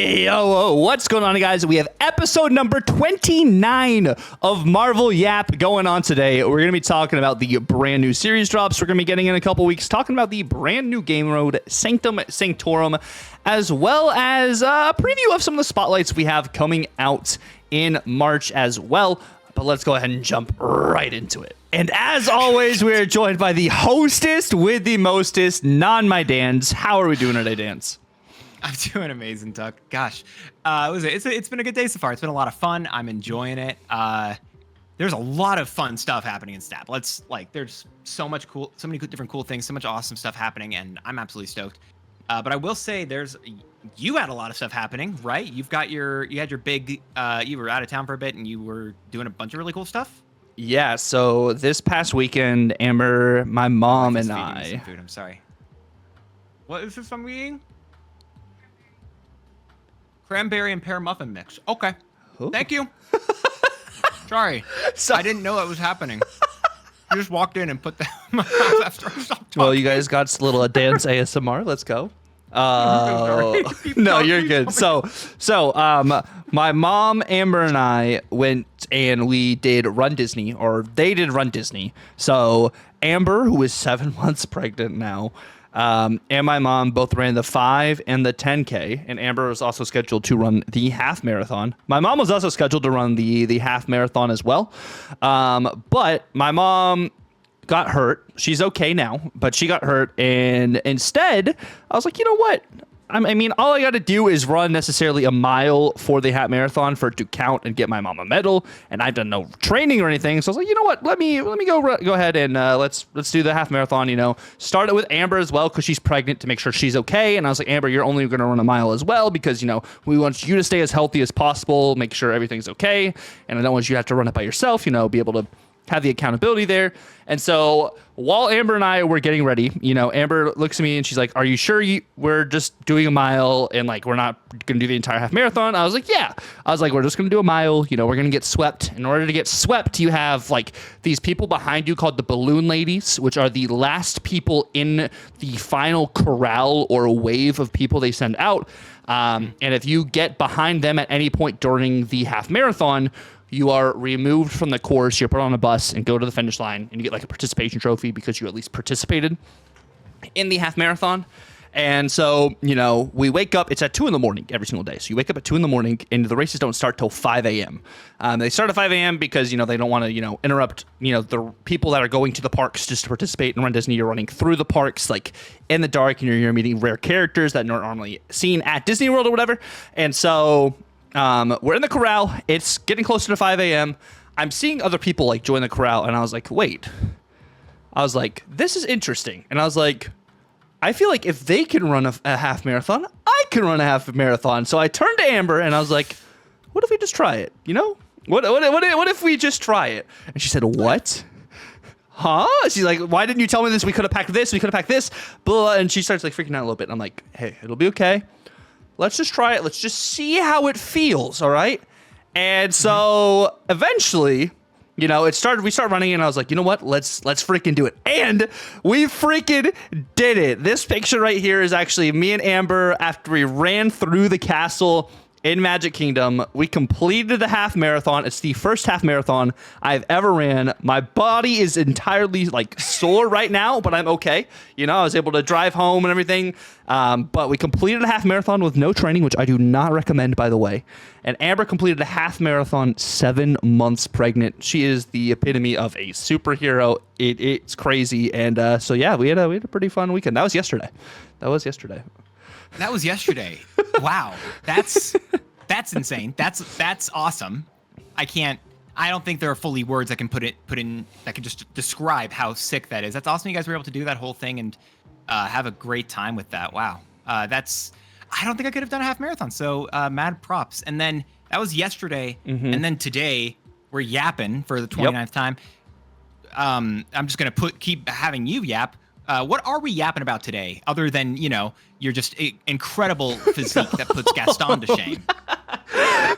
Yo, what's going on, guys? We have episode number 29 of Marvel Yap going on today. We're going to be talking about the brand new series drops we're going to be getting in a couple weeks, talking about the brand new game mode, Sanctum Sanctorum, as well as a preview of some of the spotlights we have coming out in March as well. But let's go ahead and jump right into it. And as always, we are joined by the hostess with the mostest, notmydance. How are we doing today, Dance? I'm doing amazing, Tuck. Gosh, it's been a good day so far. It's been a lot of fun. I'm enjoying it. There's a lot of fun stuff happening in Stab. There's so many different cool things, so much awesome stuff happening, and I'm absolutely stoked. But I will say, you had a lot of stuff happening, right? You had your big, you were out of town for a bit, and you were doing a bunch of really cool stuff. Yeah. So this past weekend, Amber, my mom, and I. Food. I'm sorry. What is this I'm eating? Cranberry and pear muffin mix. Okay. Ooh. Thank you. Sorry. I didn't know it was happening. You just walked in and put that in my mouth after I stopped talking. Well, you guys got a little dance ASMR. Let's go. No, you're good. So, my mom, Amber, and I went and we did Run Disney, or they did Run Disney. So Amber, who is 7 months pregnant now, and my mom both ran the 5 and the 10K, and Amber was also scheduled to run the half marathon. My mom was also scheduled to run the half marathon as well. But my mom got hurt. She's okay now, but she got hurt, and instead I was like, you know what? I mean, all I got to do is run necessarily a mile for the half marathon for it to count and get my mom a medal. And I've done no training or anything, so I was like, you know what? Let me go ahead and let's do the half marathon. You know, start it with Amber as well because she's pregnant to make sure she's okay. And I was like, Amber, you're only going to run a mile as well because we want you to stay as healthy as possible, make sure everything's okay, and I don't want you to have to run it by yourself. Be able to have the accountability there. And so while Amber and I were getting ready, Amber looks at me and she's like, are you sure we're just doing a mile and we're not going to do the entire half marathon? I was like, yeah. I was like, we're just going to do a mile. We're going to get swept. In order to get swept, you have these people behind you called the balloon ladies, which are the last people in the final corral or wave of people they send out. And if you get behind them at any point during the half marathon, you are removed from the course, you're put on a bus and go to the finish line, and you get a participation trophy because you at least participated in the half marathon. And so, we wake up, it's at 2 a.m. every single day. So you wake up at 2 a.m. and the races don't start till 5 a.m. They start at 5 a.m. because, they don't want to, interrupt, the people that are going to the parks just to participate in Run Disney. You're running through the parks, in the dark, and you're meeting rare characters that aren't normally seen at Disney World or whatever. And so we're in the corral. It's getting closer to 5 a.m. I'm seeing other people join the corral, and I was like, wait. I was like, this is interesting. And I was like, I feel like if they can run a half marathon, I can run a half marathon. So I turned to Amber and I was like, what if we just try it? What if we just try it? And she said, what? Huh? She's like, why didn't you tell me this? We could have packed this. We could have packed this. Blah. And she starts freaking out a little bit. And I'm like, hey, it'll be okay. Let's just try it. Let's just see how it feels. All right. And so eventually, we started running, and I was like, you know what? Let's freaking do it. And we freaking did it. This picture right here is actually me and Amber after we ran through the castle in Magic Kingdom. We completed the half marathon. It's the first half marathon I've ever ran. My body is entirely sore right now, but I'm okay. I was able to drive home and everything. But we completed a half marathon with no training, which I do not recommend, by the way. And Amber completed a half marathon 7 months pregnant. She is the epitome of a superhero. It's crazy. And so yeah, we had a pretty fun weekend. That was yesterday. That was yesterday. Wow. That's insane. That's awesome. I don't think there are fully words I can put in that can just describe how sick that is. That's awesome. You guys were able to do that whole thing and have a great time with that. Wow. I don't think I could have done a half marathon. So mad props. And then that was yesterday. Mm-hmm. And then today we're yapping for the 29th time. I'm just going to keep having you yap. What are we yapping about today, other than, your just incredible physique that puts Gaston to shame?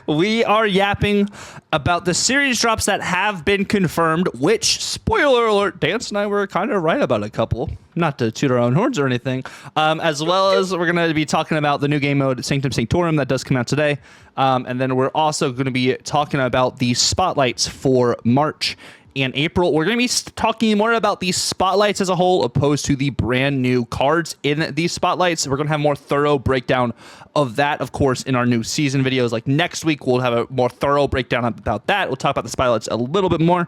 We are yapping about the series drops that have been confirmed, which, spoiler alert, Dance and I were kind of right about a couple. Not to toot our own horns or anything. As well as we're going to be talking about the new game mode, Sanctum Sanctorum, that does come out today. And then we're also going to be talking about the spotlights for March and April. We're going to be talking more about these spotlights as a whole, opposed to the brand new cards in these spotlights. We're going to have more thorough breakdown of that, of course, in our new season videos. Like next week, we'll have a more thorough breakdown about that. We'll talk about the spotlights a little bit more.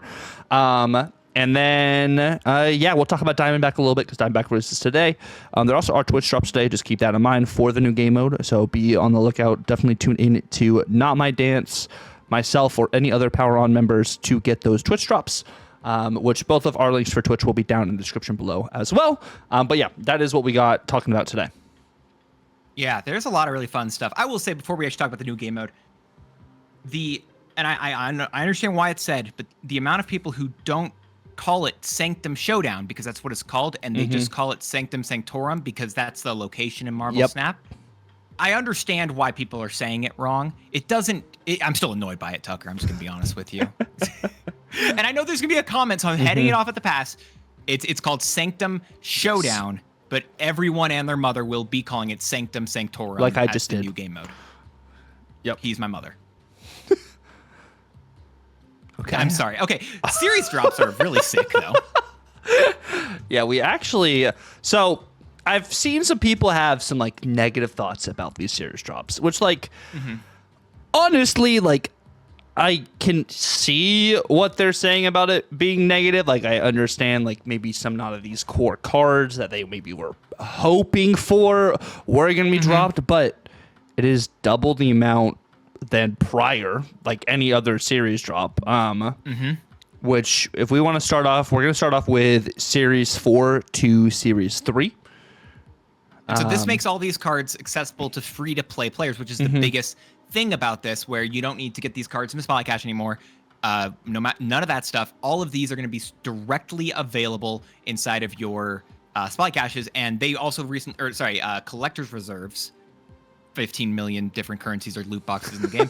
And then, we'll talk about Diamondback a little bit because Diamondback releases today. There also are Twitch drops today. Just keep that in mind for the new game mode. So be on the lookout. Definitely tune in to Not My Dance, myself, or any other Power On members to get those Twitch drops, which both of our links for Twitch will be down in the description below as well. But yeah, that is what we got talking about today. Yeah, there's a lot of really fun stuff. I will say before we actually talk about the new game mode, I understand why it's said, but the amount of people who don't call it Sanctum Showdown because that's what it's called, and they just call it Sanctum Sanctorum because that's the location in Marvel Snap. I understand why people are saying it wrong. I'm still annoyed by it, Tucker. I'm just gonna be honest with you. And I know there's gonna be a comment, so I'm heading it off at the pass. It's called Sanctum Showdown, but everyone and their mother will be calling it Sanctum Sanctorum. Like I just did. New game mode. Yep. He's my mother. Okay. I'm sorry. Okay. Series drops are really sick, though. Yeah, we actually... So, I've seen some people have some, like, negative thoughts about these series drops, which, like, honestly, like, I can see what they're saying about it being negative. Like, I understand, like, maybe some not of these core cards that they maybe were hoping for were going to be dropped, but it is double the amount than prior, like any other series drop. Which, if we want to start off, we're going to start off with Series 4 to Series 3. So this makes all these cards accessible to free-to-play players, which is the biggest thing about this, where you don't need to get these cards in the Spotlight Cache anymore. None of that stuff. All of these are going to be directly available inside of your Spotlight Caches, and they also collector's reserves. 15 million different currencies or loot boxes in the game.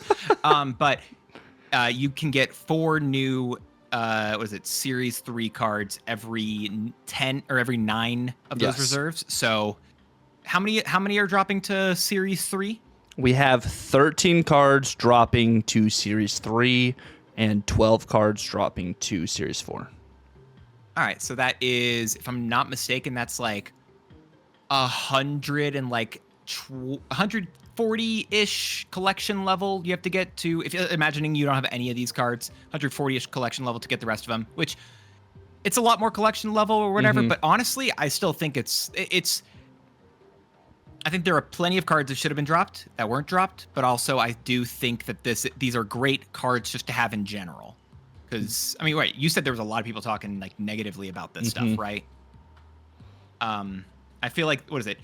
But you can get 4 new Series 3 cards every 10 or every 9 of those reserves. So how many are dropping to Series 3? We have 13 cards dropping to Series 3 and 12 cards dropping to Series 4. All right, so that is, if I'm not mistaken, that's like 140-ish collection level you have to get to, if you're imagining you don't have any of these cards, 140-ish collection level to get the rest of them, which it's a lot more collection level or whatever, but honestly, I still think I think there are plenty of cards that should have been dropped that weren't dropped, but also I do think that these are great cards just to have in general. Because, I mean, right, you said there was a lot of people talking like negatively about this stuff, right? I feel like, what is it?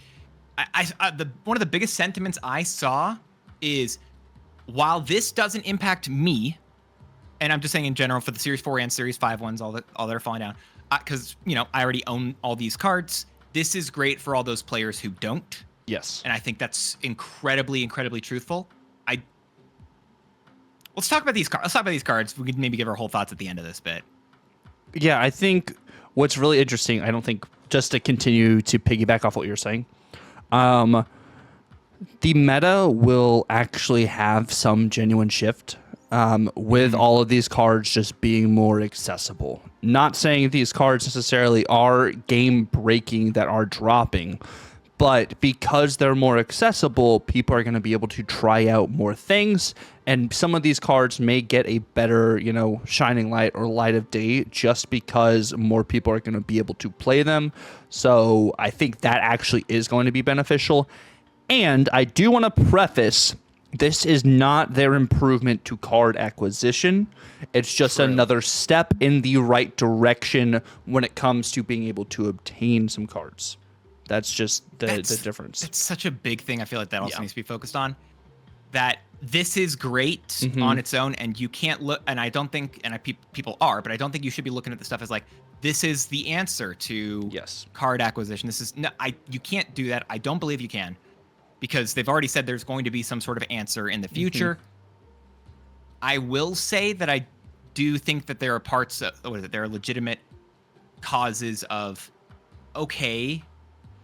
One of the biggest sentiments I saw is, while this doesn't impact me, and I'm just saying in general for the Series 4 and Series 5 ones, all that are falling down, because I already own all these cards. This is great for all those players who don't. Yes, and I think that's incredibly, incredibly truthful. Let's talk about these cards. Let's talk about these cards. We could maybe give our whole thoughts at the end of this bit. Yeah, I think what's really interesting, I don't think, just to continue to piggyback off what you're saying, the meta will actually have some genuine shift with all of these cards just being more accessible. Not saying these cards necessarily are game breaking that are dropping, but because they're more accessible, people are going to be able to try out more things, and some of these cards may get a better, shining light or light of day just because more people are going to be able to play them. So I think that actually is going to be beneficial. And I do want to preface, this is not their improvement to card acquisition. It's just another step in the right direction when it comes to being able to obtain some cards. That's just the difference. It's such a big thing. I feel like that also needs to be focused on. That this is great on its own, and you can't look. And I don't think, people are, but I don't think you should be looking at the stuff as like, this is the answer to card acquisition. This is you can't do that. I don't believe you can, because they've already said there's going to be some sort of answer in the future. I will say that I do think that there are parts of there are legitimate causes of okay,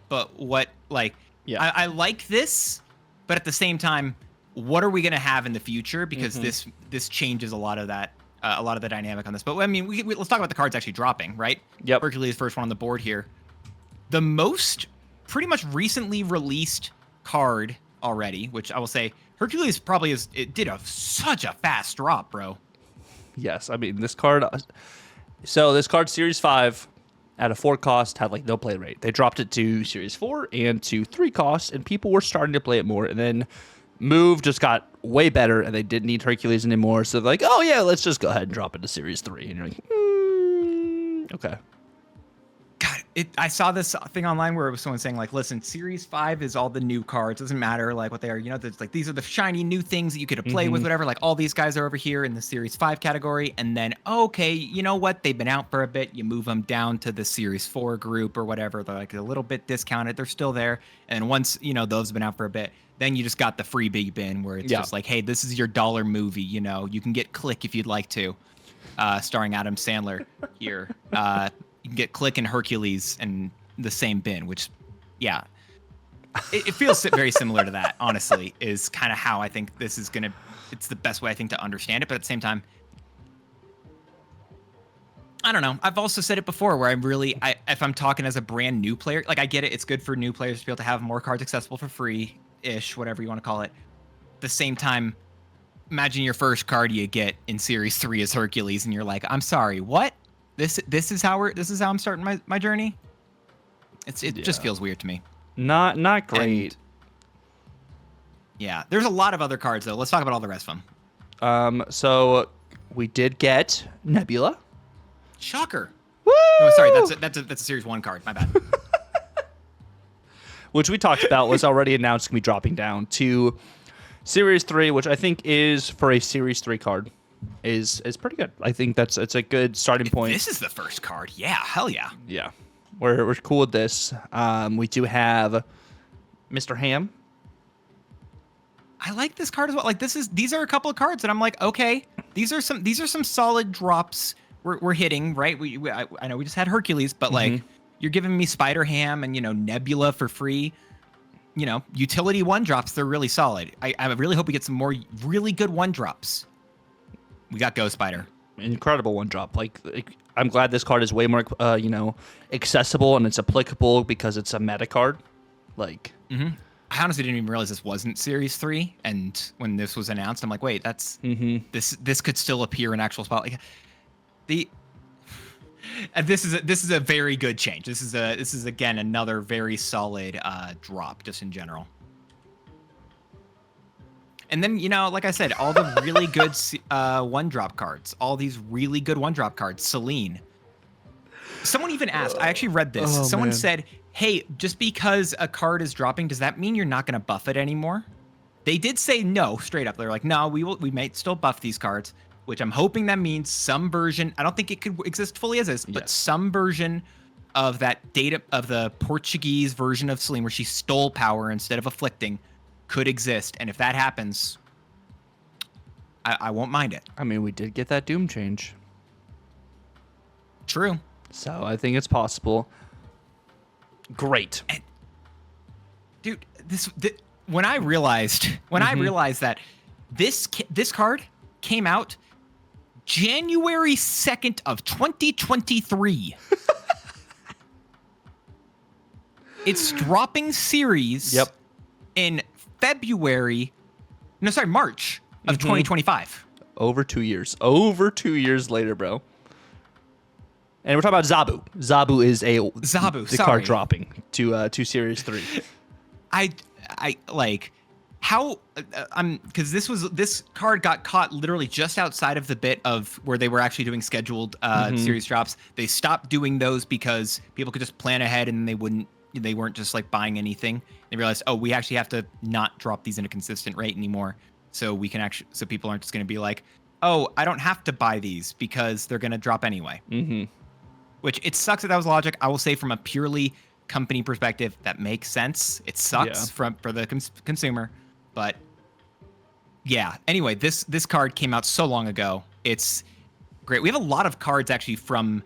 but what like Yeah. I like this, but at the same time, what are we gonna have in the future? Because this changes a lot of that, a lot of the dynamic on this. But I mean, let's talk about the cards actually dropping, right? Yep. Hercules, first one on the board here. The most pretty much recently released card already, which I will say, Hercules probably is. It did such a fast drop, bro. Yes, I mean this card. So this card, Series 5, at a 4 cost, had like no play rate. They dropped it to Series 4 and to 3 costs, and people were starting to play it more. And then Move just got way better, and they didn't need Hercules anymore. So they're like, oh yeah, let's just go ahead and drop it to Series 3. And you're like, okay. God, I saw this thing online where it was someone saying like, listen, Series 5 is all the new cards. Doesn't matter like what they are. You know, like these are the shiny new things that you could play with, whatever. Like all these guys are over here in the Series 5 category. And then, okay, you know what? They've been out for a bit. You move them down to the Series 4 group or whatever. They're like a little bit discounted. They're still there. And once, you know, those have been out for a bit, then you just got the free big bin where it's just like, hey, this is your dollar movie. You know, you can get Click if you'd like to, starring Adam Sandler here. You can get Click and Hercules in the same bin, which, yeah, it feels very similar to that, honestly, is kind of how I think this is going to, it's the best way I think to understand it. But at the same time, I don't know. I've also said it before where if I'm talking as a brand new player, like I get it. It's good for new players to be able to have more cards accessible for free-ish, whatever you want to call it. At the same time, imagine your first card you get in Series 3 is Hercules, and you're like, I'm sorry, what? This is how I'm starting my journey. It just feels weird to me. Not great. And, yeah, there's a lot of other cards though. Let's talk about all the rest of them. So we did get Nebula. Shocker. Woo! No, sorry, that's a Series 1 card. My bad. Which we talked about was already announced to be dropping down to Series 3, which I think is for a Series 3 card. Is pretty good. I think it's a good starting point. This is the first card. Yeah, hell yeah. Yeah. We're cool with this. We do have Mr. Ham. I like this card as well. Like these are a couple of cards that I'm like, okay, these are some solid drops we're hitting, right? I know we just had Hercules, but like you're giving me Spider Ham and, you know, Nebula for free. You know, utility 1-drops, they're really solid. I really hope we get some more really good 1-drops. We got Ghost Spider. Incredible 1-drop. Like I'm glad this card is way more, you know, accessible and it's applicable because it's a meta card. Like, I honestly didn't even realize this wasn't Series 3. And when this was announced, I'm like, wait, that's this could still appear in actual spot. Like this is a very good change. This is again another very solid drop just in general. And then, you know, like I said, all the really good 1-drop cards, all these really good 1-drop cards, Celine. Someone even asked, I actually read this. Someone said, hey, just because a card is dropping, does that mean you're not going to buff it anymore? They did say no, straight up. They're like, no, we might still buff these cards, which I'm hoping that means some version. I don't think it could exist fully as is, but some version of that data of the Portuguese version of Celine where she stole power instead of afflicting could exist. And if that happens, I won't mind it. I mean, we did get that Doom change. True. So I think it's possible. Great. And, dude, when I realized that this card came out January 2nd of 2023. It's dropping series in March of 2025. Over 2 years. Over 2 years later, bro. And we're talking about Zabu. Zabu is the card dropping to Series 3. I like how because this card got caught literally just outside of the bit of where they were actually doing scheduled series drops. They stopped doing those because people could just plan ahead and they weren't just like buying anything. They realized, oh, we actually have to not drop these in a consistent rate anymore. So we can so people aren't just going to be like, oh, I don't have to buy these because they're going to drop anyway. Which it sucks that was logic. I will say from a purely company perspective, that makes sense. It sucks for the consumer, but Yeah. Anyway, this card came out so long ago. It's great. We have a lot of cards actually from.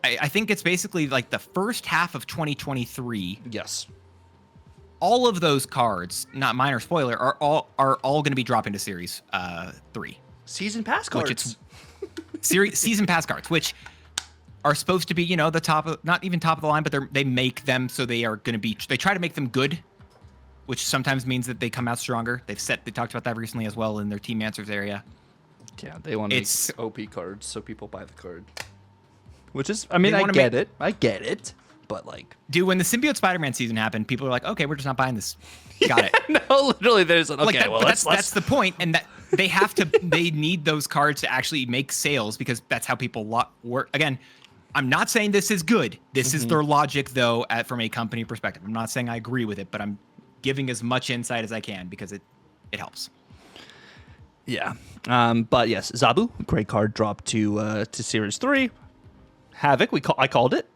I think it's basically like the first half of 2023. Yes. All of those cards, not minor spoiler, are all going to be dropping to Series 3. Season pass cards. Season pass cards, which are supposed to be, you know, the top of, not even top of the line, but they make them so they are going to be. They try to make them good, which sometimes means that they come out stronger. They talked about that recently as well in their Team Answers area. Yeah, they want to make OP cards so people buy the card. Which is, I mean, I get it, but like, dude, when the Symbiote Spider-Man season happened, people were like, okay, we're just not buying this. Got it. No, literally, there's okay. Like well, that's the point, and that they have to, they need those cards to actually make sales because that's how people work. Again, I'm not saying this is good. This is their logic, though, from a company perspective. I'm not saying I agree with it, but I'm giving as much insight as I can because it helps. Yeah. But yes, Zabu, great card, dropped to Series 3. Havoc, I called it.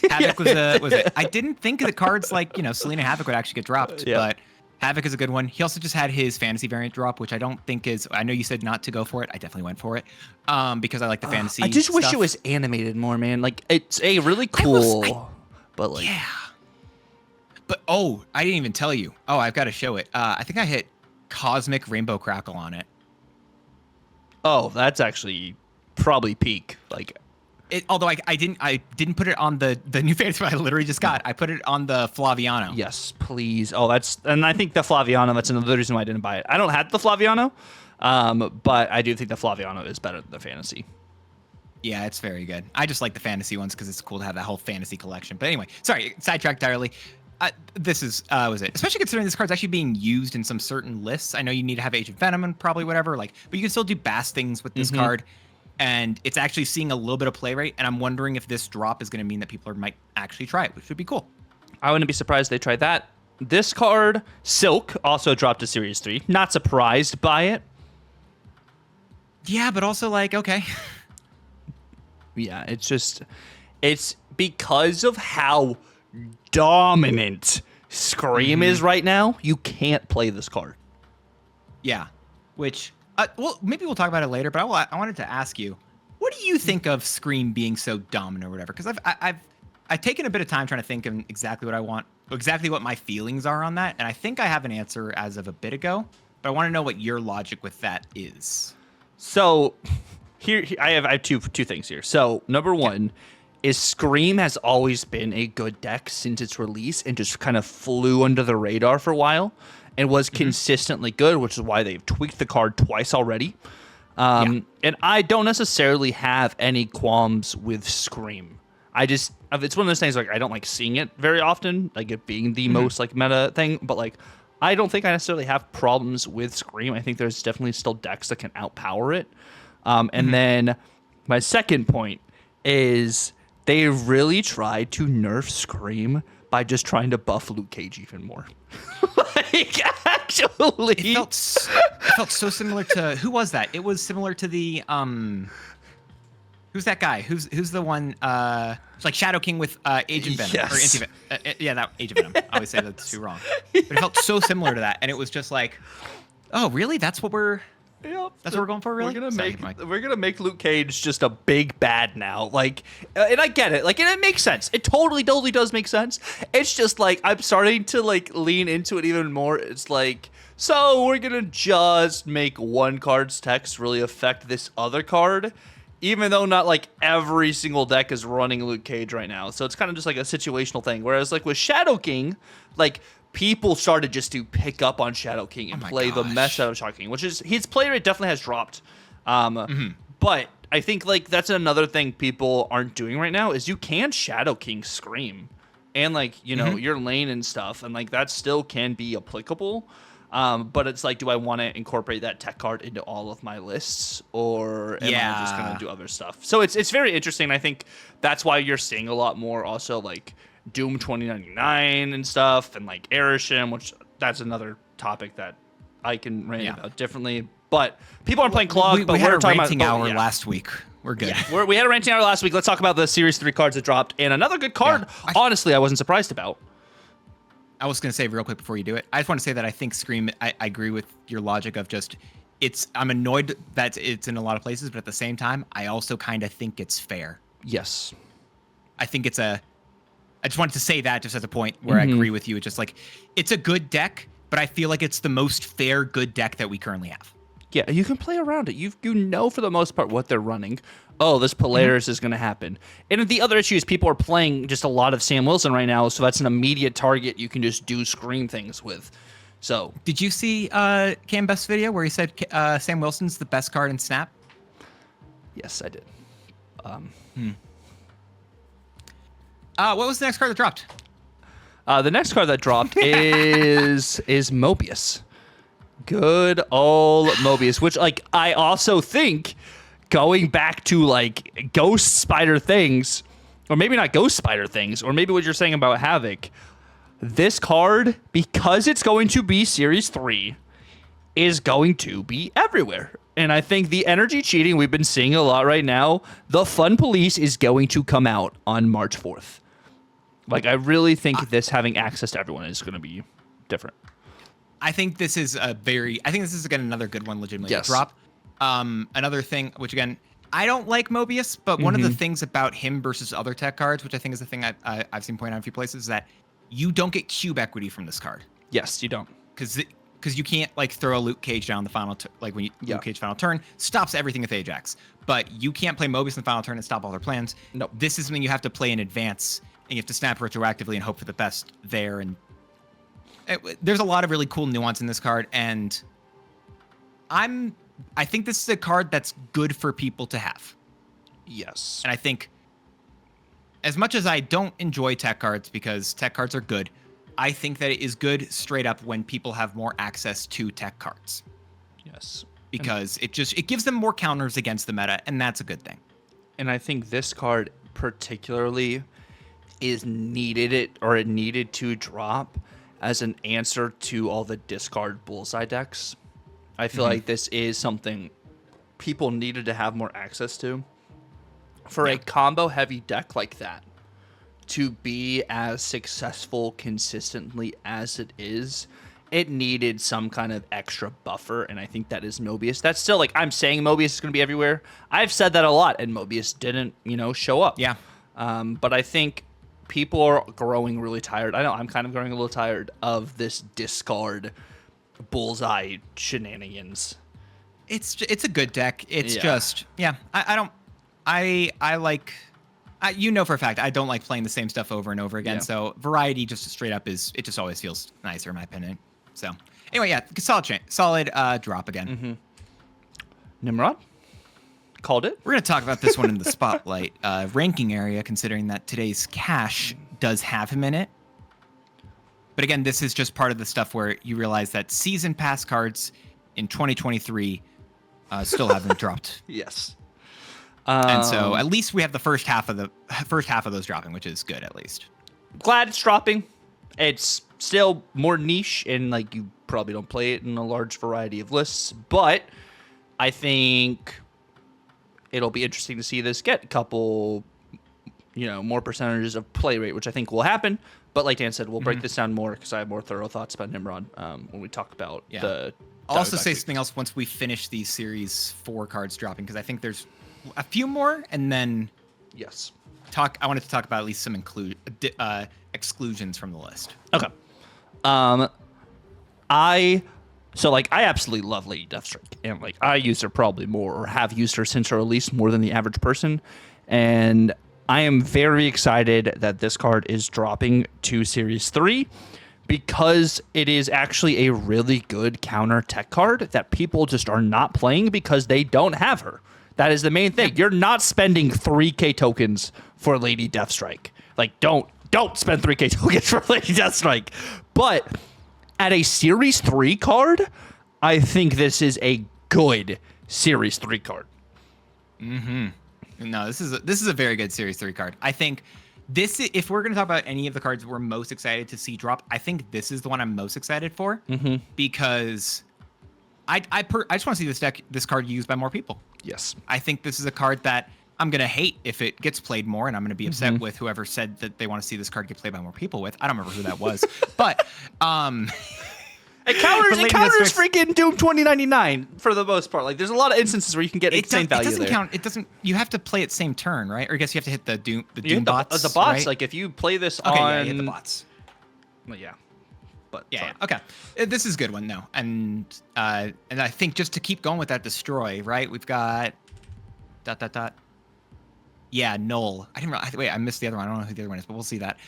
Havoc was it? I didn't think the cards like, you know, Selena Havoc would actually get dropped, but Havoc is a good one. He also just had his fantasy variant drop, which I don't think is. I know you said not to go for it. I definitely went for it because I like the fantasy. I just wish it was animated more, man. Like it's a really cool, but like But I didn't even tell you. Oh, I've got to show it. I think I hit Cosmic Rainbow Crackle on it. Oh, that's actually probably peak. Like. Although I didn't put it on the new fantasy I literally just got. I put it on the Flaviano. Yes, please. Oh, and I think the Flaviano, that's another reason why I didn't buy it. I don't have the Flaviano, but I do think the Flaviano is better than the fantasy. Yeah, it's very good. I just like the fantasy ones because it's cool to have that whole fantasy collection. But anyway, sorry, sidetracked entirely. This is was it? Especially considering this card's actually being used in some certain lists. I know you need to have Agent Venom and probably whatever, but you can still do bass things with this card. And it's actually seeing a little bit of play rate, and I'm wondering if this drop is going to mean that people might actually try it, which would be cool. I wouldn't be surprised they tried that. This card, Silk, also dropped to Series 3. Not surprised by it. Yeah, but also like, okay. Yeah, it's because of how dominant Scream is right now, you can't play this card. Yeah, which... well, maybe we'll talk about it later, but I wanted to ask you, what do you think of Scream being so dominant or whatever? Because I've taken a bit of time trying to think of exactly what I want, exactly what my feelings are on that, and I think I have an answer as of a bit ago, but I want to know what your logic with that is. So here I have two things here. So number one is Scream has always been a good deck since its release and just kind of flew under the radar for a while. And was consistently good, which is why they've tweaked the card twice already. And I don't necessarily have any qualms with Scream. It's one of those things like I don't like seeing it very often, like it being the most like meta thing. But like I don't think I necessarily have problems with Scream. I think there's definitely still decks that can outpower it. And then my second point is they really tried to nerf Scream by just trying to buff Luke Cage even more. Like, actually. It felt so similar to... Who was that? It was similar to the... Who's that guy? Who's the one... It's like Shadow King with Agent Venom. Yes. Or Anti-Venom. Yeah, that Agent Venom. I always say that's too wrong. But it felt so similar to that. And it was just like, oh, really? That's what we're... Yep. That's what we're going for, really? We're gonna make Luke Cage just a big bad now. Like, and I get it. Like, and it makes sense. It totally does make sense. It's just like I'm starting to like lean into it even more. It's like, so we're gonna just make one card's text really affect this other card, even though not like every single deck is running Luke Cage right now. So it's kind of just like a situational thing. Whereas like with Shadow King, like people started just to pick up on Shadow King and play the mess out of Shadow King, which is his play rate definitely has dropped. But I think like that's another thing people aren't doing right now is you can Shadow King Scream and like, you know, your lane and stuff. And like that still can be applicable. But it's like, do I want to incorporate that tech card into all of my lists or am I just going to do other stuff? So it's very interesting. I think that's why you're seeing a lot more also like Doom 2099 and stuff and like Erisham, which that's another topic that I can rant about differently. But people aren't playing Clog, but we had we're a talking ranting about hour last week. We're good. Yeah, we had a ranting hour last week. Let's talk about the Series 3 cards that dropped. And another good card, honestly, I wasn't surprised about. I was going to say real quick before you do it, I just want to say that I think Scream, I agree with your logic of just, I'm annoyed that it's in a lot of places, but at the same time, I also kind of think it's fair. Yes. I think I just wanted to say that just as a point where I agree with you. It's just like, it's a good deck, but I feel like it's the most fair good deck that we currently have. Yeah, you can play around it. You know for the most part what they're running. Oh, this Polaris is going to happen. And the other issue is people are playing just a lot of Sam Wilson right now, so that's an immediate target you can just do Scream things with. So, did you see Cam Best's video where he said Sam Wilson's the best card in Snap? Yes, I did. What was the next card that dropped? The next card that dropped is Mobius. Good old Mobius, which like I also think going back to like Ghost Spider things, or maybe not Ghost Spider things, or maybe what you're saying about Havoc, this card, because it's going to be Series 3, is going to be everywhere. And I think the energy cheating we've been seeing a lot right now, the Fun Police is going to come out on March 4th. Like, I really think this having access to everyone is going to be different. I think this is again another good one legitimately Yes. to drop. Another thing, which again, I don't like Mobius, but one of the things about him versus other tech cards, which I think is the thing I've seen pointed out in a few places, is that you don't get cube equity from this card. Yes, you don't. Because you can't like throw a Luke Cage down the final when Luke Cage final turn stops everything with Ajax, but you can't play Mobius in the final turn and stop all their plans. Nope. This is something you have to play in advance, and you have to snap retroactively and hope for the best there. And there's a lot of really cool nuance in this card, and I think this is a card that's good for people to have. Yes. And I think, as much as I don't enjoy tech cards because tech cards are good, I think that it is good straight up when people have more access to tech cards. Yes. Because it gives them more counters against the meta, and that's a good thing. And I think this card particularly it needed to drop as an answer to all the discard bullseye decks. I feel like this is something people needed to have more access to. For a combo heavy deck like that to be as successful consistently as it is, it needed some kind of extra buffer, and I think that is Mobius. That's still like, I'm saying Mobius is going to be everywhere. I've said that a lot, and Mobius didn't, show up. Yeah. But I think people are growing really tired. I know I'm kind of growing a little tired of this discard bullseye shenanigans. It's a good deck. It's I like, for a fact, I don't like playing the same stuff over and over again. Yeah. So variety just straight up it just always feels nicer in my opinion. So anyway, yeah, solid drop again. Nimrod? Called it? We're going to talk about this one in the spotlight ranking area, considering that today's cache does have him in it. But again, this is just part of the stuff where you realize that season pass cards in 2023 still haven't dropped. Yes. And so at least we have the first half of those dropping, which is good at least. Glad it's dropping. It's still more niche, and like you probably don't play it in a large variety of lists, but I think it'll be interesting to see this get a couple, more percentages of play rate, which I think will happen. But like Dan said, we'll break this down more because I have more thorough thoughts about Nimrod when we talk about the. I'll also say something else once we finish these Series 4 cards dropping, because I think there's a few more, and then Yes. I wanted to talk about at least some exclusions from the list. Okay. I absolutely love Lady Deathstrike, and like I use her probably more, or have used her since her release more than the average person, and I am very excited that this card is dropping to Series 3 because it is actually a really good counter tech card that people just are not playing because they don't have her. That is the main thing. You're not spending 3K tokens for Lady Deathstrike. Like, don't spend 3K tokens for Lady Deathstrike. But at a Series 3 card, I think this is a good Series 3 card. No, this is a very good Series 3 card. I think if we're going to talk about any of the cards we're most excited to see drop, I think this is the one I'm most excited for because I just want to see this card used by more people. Yes. I think this is a card that I'm gonna hate if it gets played more, and I'm gonna be upset with whoever said that they want to see this card get played by more people with. I don't remember who that was, but It counters Lady That's freaking Doom 2099 for the most part. Like, there's a lot of instances where you can get insane value It doesn't there. count. It doesn't. You have to play it same turn, right? Or I guess you have to hit the Doom You hit bots. the bots, right? like if you play this Okay, on... yeah, you hit the bots. Well, yeah. But Yeah, okay. This is a good one, though. And I think just to keep going with that destroy, right? We've got ... Yeah, null. I didn't wait, I missed the other one. I don't know who the other one is, but we'll see that.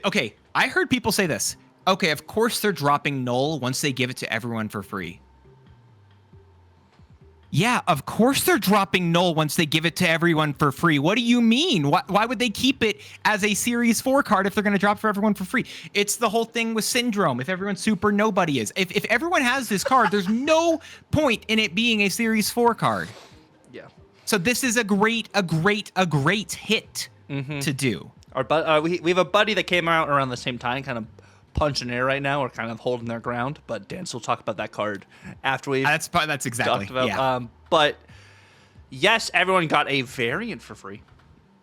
Okay, I heard people say this. Okay, of course they're dropping null once they give it to everyone for free. Yeah, of course they're dropping null once they give it to everyone for free. What do you mean? Why would they keep it as a Series 4 card if they're going to drop for everyone for free? It's the whole thing with Syndrome. If everyone's super, nobody is. If everyone has this card, there's no point in it being a Series 4 card. Yeah. So this is a great hit to do. We have a buddy that came out around the same time, kind of punching air right now, or kind of holding their ground. But Dance will talk about that card after we. That's exactly. Talked about. Yeah. But yes, everyone got a variant for free,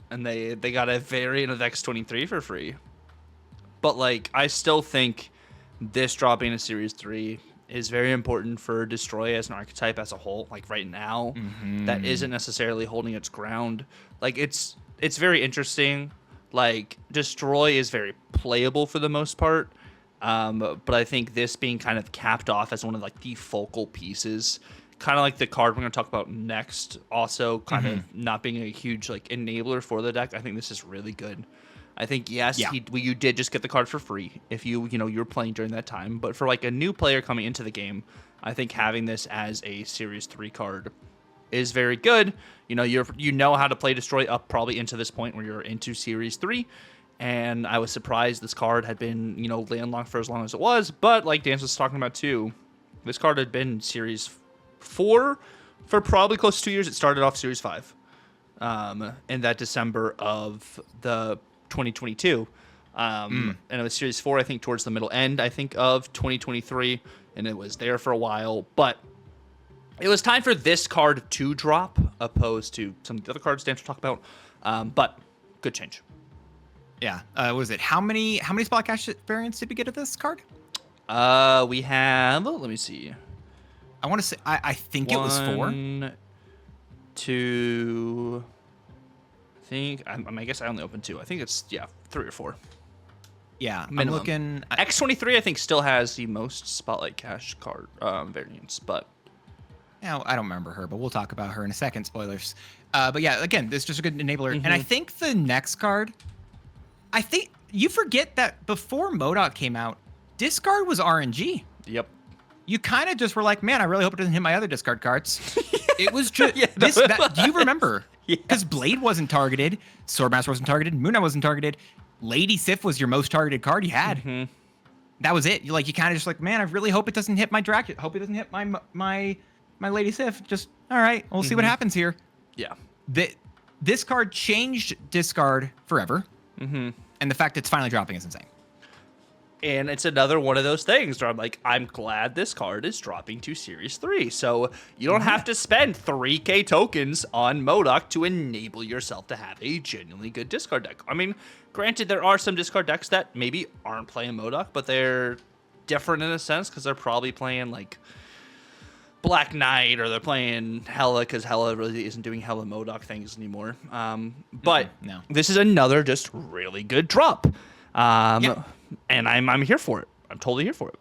and they got a variant of X23 for free. But like, I still think this dropping a Series 3 is very important for Destroy as an archetype as a whole. Like right now, that isn't necessarily holding its ground. Like it's very interesting. Like Destroy is very playable for the most part. But I think this being kind of capped off as one of like the focal pieces, kind of like the card we're going to talk about next, also kind of not being a huge like enabler for the deck. I think this is really good. I think yes, you did just get the card for free if you were playing during that time. But for like a new player coming into the game, I think having this as a Series 3 card is very good. You know how to play Destroy up probably into this point where you're into Series 3. And I was surprised this card had been, landlocked for as long as it was. But like Dan was talking about too, this card had been Series 4 for probably close to 2 years. It started off Series 5 in that December of the 2022. And it was Series 4, I think, towards the middle end, I think, of 2023. And it was there for a while. But it was time for this card to drop, opposed to some of the other cards Dan will talk about. But good change. Yeah. What was it? How many spot cache variants did we get of this card? We have, let me see. I want to say, I think it was 4. 1, 2, I guess I only opened 2. I think it's, 3 or 4. Yeah, Minimum. I'm looking. X23, I think, still has the most Spotlight Cache card variants, but. Yeah, I don't remember her, but we'll talk about her in a second. Spoilers. But yeah, again, this is just a good enabler. And I think the next card, I think you forget that before MODOK came out, discard was RNG. Yep. You kind of just were like, man, I really hope it doesn't hit my other discard cards. It was just Yeah, do you remember? Yeah. Because Blade wasn't targeted, Swordmaster wasn't targeted, Moon Knight wasn't targeted, Lady Sif was your most targeted card you had. That was it. You kind of just like, man, I really hope it doesn't hit my Drac. Hope it doesn't hit my Lady Sif. Just all right, we'll see what happens here. Yeah. This card changed discard forever. And the fact it's finally dropping is insane. And it's another one of those things where I'm like, I'm glad this card is dropping to Series 3. So you don't have to spend 3k tokens on MODOK to enable yourself to have a genuinely good discard deck. I mean, granted, there are some discard decks that maybe aren't playing MODOK, but they're different in a sense because they're probably playing like Black Knight, or they're playing Hela because Hela really isn't doing Hela MODOK things anymore. But no. This is another just really good drop. And I'm here for it. I'm totally here for it.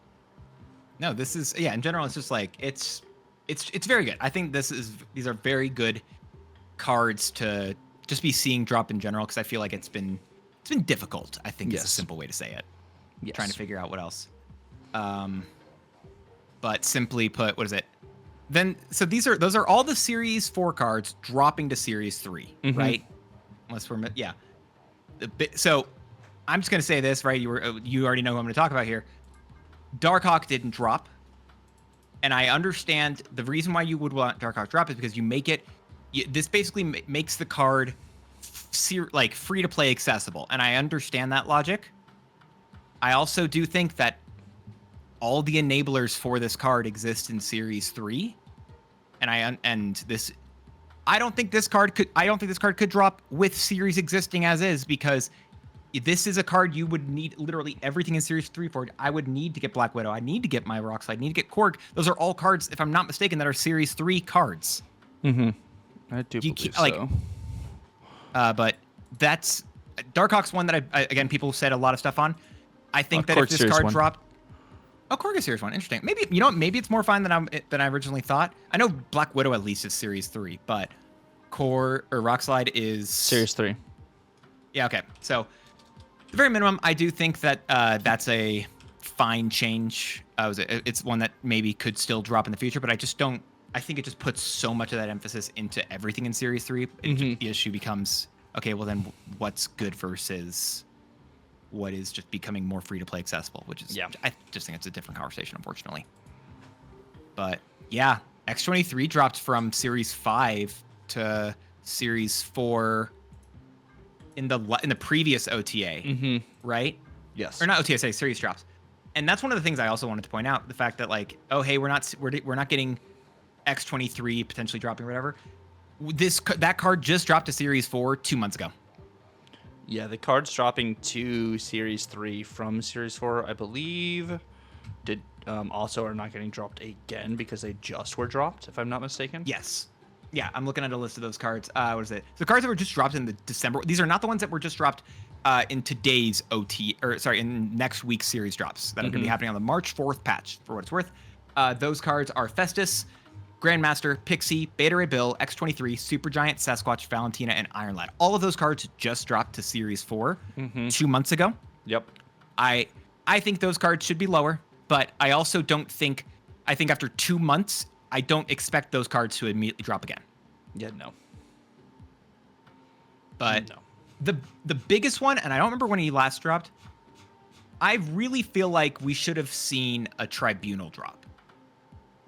No, this is in general, it's just like it's very good. I think these are very good cards to just be seeing drop in general, because I feel like it's been difficult, I think is a simple way to say it. Yes. Trying to figure out what else. But simply put, what is it? Then so those are all the Series 4 cards dropping to Series 3, right? Unless we're so I'm just gonna say this, right? You already know who I'm gonna talk about here. Darkhawk didn't drop, and I understand the reason why you would want Darkhawk drop is because you make it. This basically makes the card free to play accessible, and I understand that logic. I also do think that all the enablers for this card exist in Series 3, and I don't think this card could drop with series existing as is, because this is a card you would need literally everything in Series 3 for. I would need to get Black Widow. I need to get my Rockslide. I need to get Korg. Those are all cards, if I'm not mistaken, that are Series 3 cards. Mm-hmm. I do believe so. But that's Darkhawk's one that again, people said a lot of stuff on. I think that if this Series card 1. dropped, Korg is Series 1. Interesting. Maybe maybe it's more fun than I originally thought. I know Black Widow at least is Series 3, but Rockslide is Series 3. Yeah. Okay. So, at the very minimum, I do think that that's a fine change. It's one that maybe could still drop in the future, but I just don't. I think it just puts so much of that emphasis into everything in Series 3. The issue becomes, okay, well then what's good versus what is just becoming more free-to-play accessible, which is, I just think it's a different conversation, unfortunately. But yeah, X-23 dropped from Series 5 to Series 4 in the previous OTA, right? Yes. Or not OTA, say series drops. And that's one of the things I also wanted to point out, the fact that like, oh hey, we're not getting X-23 potentially dropping or whatever. That card just dropped to Series 4 2 months ago. Yeah, the card's dropping to Series 3 from Series 4, I believe. Also are not getting dropped again because they just were dropped, if I'm not mistaken. Yes. Yeah, I'm looking at a list of those cards. What is it? The cards that were just dropped in the December. These are not the ones that were just dropped in today's in next week's series drops that are going to be happening on the March 4th patch, for what it's worth. Those cards are Festus, Grandmaster, Pixie, Beta Ray Bill, X-23, Supergiant, Sasquatch, Valentina, and Iron Lad. All of those cards just dropped to Series 4 2 months ago. Yep. I think those cards should be lower, but I also don't think... I think after 2 months, I don't expect those cards to immediately drop again. Yeah, no. But the biggest one, and I don't remember when he last dropped, I really feel like we should have seen a Tribunal drop.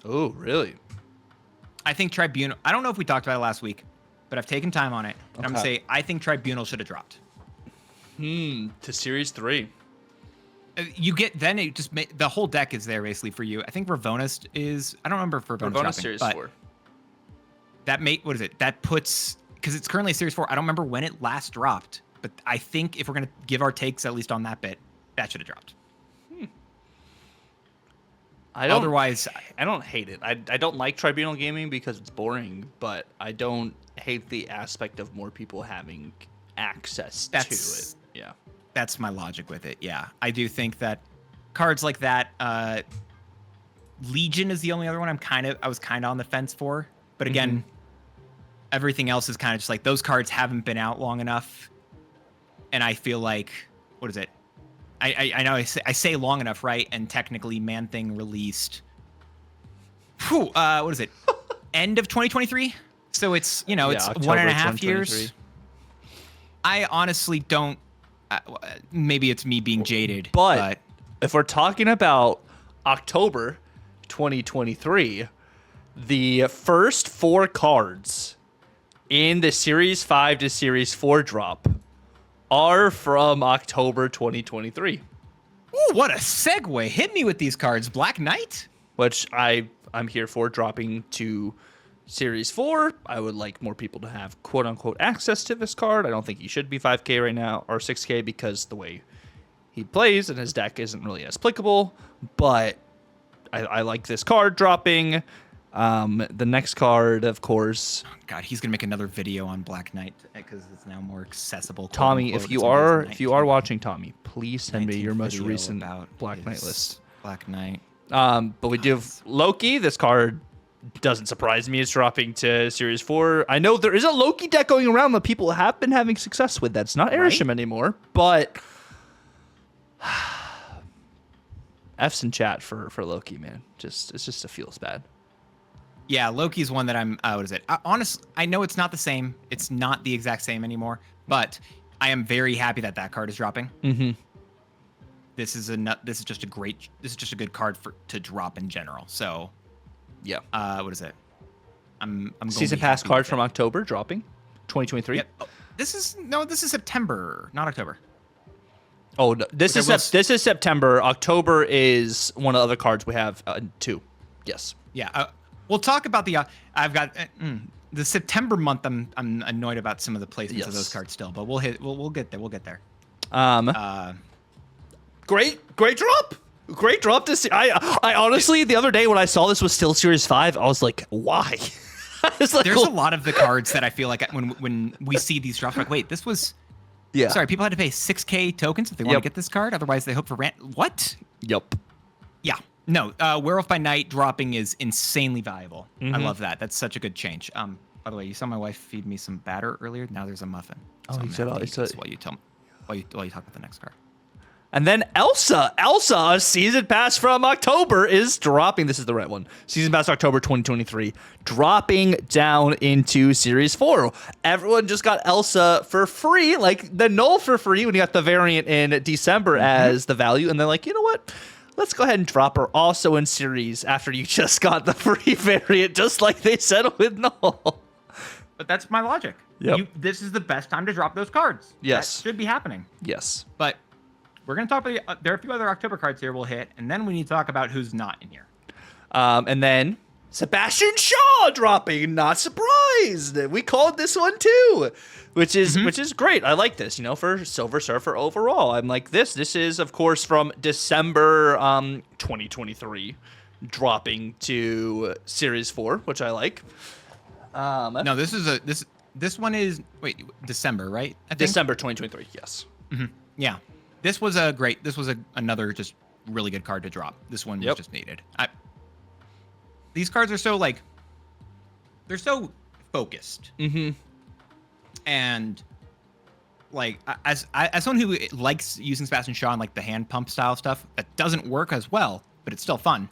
Oh, really? I think Tribunal... I don't know if we talked about it last week, but I've taken time on it. And I'm going to say, I think Tribunal should have dropped. To Series 3. You get... Then it just... The whole deck is there, basically, for you. I think Ravonus is... I don't remember if Ravonus dropping, Series but 4. That what is it? That puts... Because it's currently Series 4. I don't remember when it last dropped, but I think if we're going to give our takes, at least on that bit, that should have dropped. Otherwise, I don't hate it. I don't like Tribunal gaming because it's boring, but I don't hate the aspect of more people having access to it. Yeah. That's my logic with it. Yeah. I do think that cards like that, Legion is the only other one I was kind of on the fence for. But again, everything else is kind of just like those cards haven't been out long enough. And I feel like, what is it? I know I say long enough, right? And technically Man-Thing released, what is it? End of 2023? So it's, it's October 1.5 years. I honestly don't, maybe it's me being jaded. But if we're talking about October 2023, the first 4 cards in the Series 5 to Series 4 drop are from October 2023. Ooh, what a segue. Hit me with these cards. Black Knight? Which I'm here for, dropping to Series 4. I would like more people to have quote-unquote access to this card. I don't think he should be 5K right now, or 6K, because the way he plays and his deck isn't really as applicable. But I like this card dropping. The next card, of course. Oh, God, he's gonna make another video on Black Knight because it's now more accessible. Tommy, if you are watching, Tommy, please send me your most recent Black Knight list. Black Knight. But we do have Loki. This card doesn't surprise me. It's dropping to Series 4. I know there is a Loki deck going around that people have been having success with. That's not Erisham anymore, but F's in chat for Loki, man. It just feels bad. Yeah, Loki's one that I'm. What is it? Honestly, I know it's not the same. It's not the exact same anymore. But I am very happy that card is dropping. This is just a good card to drop in general. So, yeah. What is it? I'm Season Pass card from October dropping, 2023. Yep. Oh, this is September, not October. Oh, no, this is September. October is one of the other cards we have 2. Yes. Yeah. We'll talk about the. I've got the September month, I'm annoyed about some of the placements of those Yes. cards still, but we'll get there. We'll get there. Great drop. Great drop to see. I honestly, the other day when I saw this was still Series 5, I was like, why? It's like, There's a lot of the cards that I feel like when we see these drops, like, wait, this was. Yeah. Sorry, people had to pay 6K tokens if they want to Yep. get this card. Otherwise, they hope for What? Yep. Yeah. No. Werewolf by Night dropping is insanely valuable. I love that. That's such a good change. By the way, you saw my wife feed me some batter earlier. Now there's a muffin. Oh, So I'm he said- gonna he eat said- this while you tell me. While you talk about the next card. And then Elsa, a season pass from October is dropping. This is the right one. Season pass October 2023, dropping down into Series 4. Everyone just got Elsa for free, like the null for free when you got the variant in December as the value. And they're like, you know what? Let's go ahead and drop her also in Series after you just got the free variant, just like they said with null. But that's my logic. Yep. This is the best time to drop those cards. Yes. That should be happening. Yes. But we're going to talk about there are a few other October cards here we'll hit, and then we need to talk about who's not in here. And then Sebastian Shaw dropping. Not surprised. We called this one too, which is great. I like this. For Silver Surfer overall, I'm like this. This is of course from December 2023, dropping to Series 4, which I like. No, this one is December, right? I think? December 2023. Yes. Yeah. This was another just really good card to drop. This one was just needed. These cards are so they're so focused. And as someone who likes using Sebastian Shaw and like the hand pump style stuff, that doesn't work as well, but it's still fun.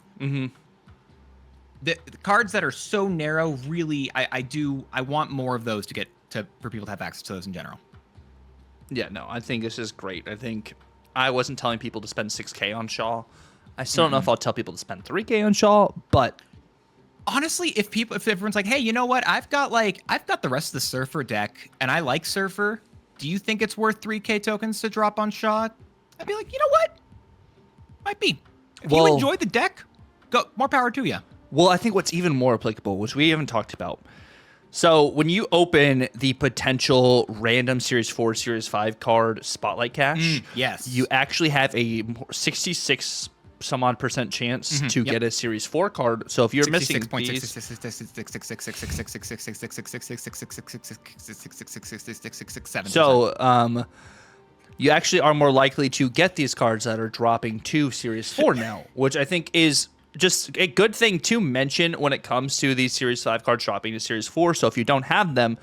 The cards that are so narrow, really, I want more of those for people to have access to those in general. Yeah, no, I think this is great. I think I wasn't telling people to spend 6K on Shaw. I still don't know if I'll tell people to spend 3K on Shaw, but honestly, if everyone's like, hey, you know what? I've got the rest of the Surfer deck, and I like Surfer. Do you think it's worth 3K tokens to drop on Shaw? I'd be like, you know what? Might be. If you enjoy the deck, go more power to you. Well, I think what's even more applicable, which we haven't talked about. So when you open the potential random Series 4, Series 5 card Spotlight Cache, yes, you actually have a 66 some odd % chance to get a Series 4 card. So if you're missing these, so you actually are more likely to get these cards that are dropping to Series 4 now, which I think is just a good thing to mention when it comes to these Series 5 cards dropping to Series 4. So if you don't have them,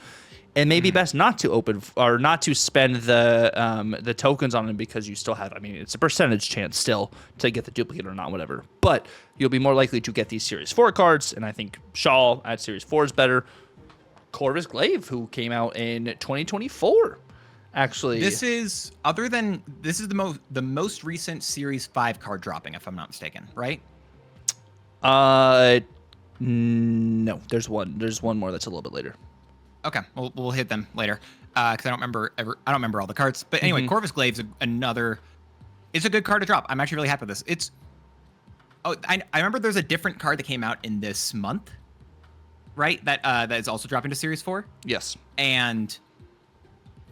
it may be best not to open or not to spend the tokens on them because you still have, it's a percentage chance still to get the duplicate or not, whatever. But you'll be more likely to get these Series 4 cards, and I think Shaw at Series 4 is better. Corvus Glaive, who came out in 2024, actually. This is the most recent Series 5 card dropping, if I'm not mistaken, right? No, there's one more that's a little bit later. Okay, we'll hit them later because I don't remember all the cards. But anyway, Corvus Glaive's it's a good card to drop. I'm actually really happy with this. I remember there's a different card that came out in this month, right? That is also dropping to Series 4. Yes. And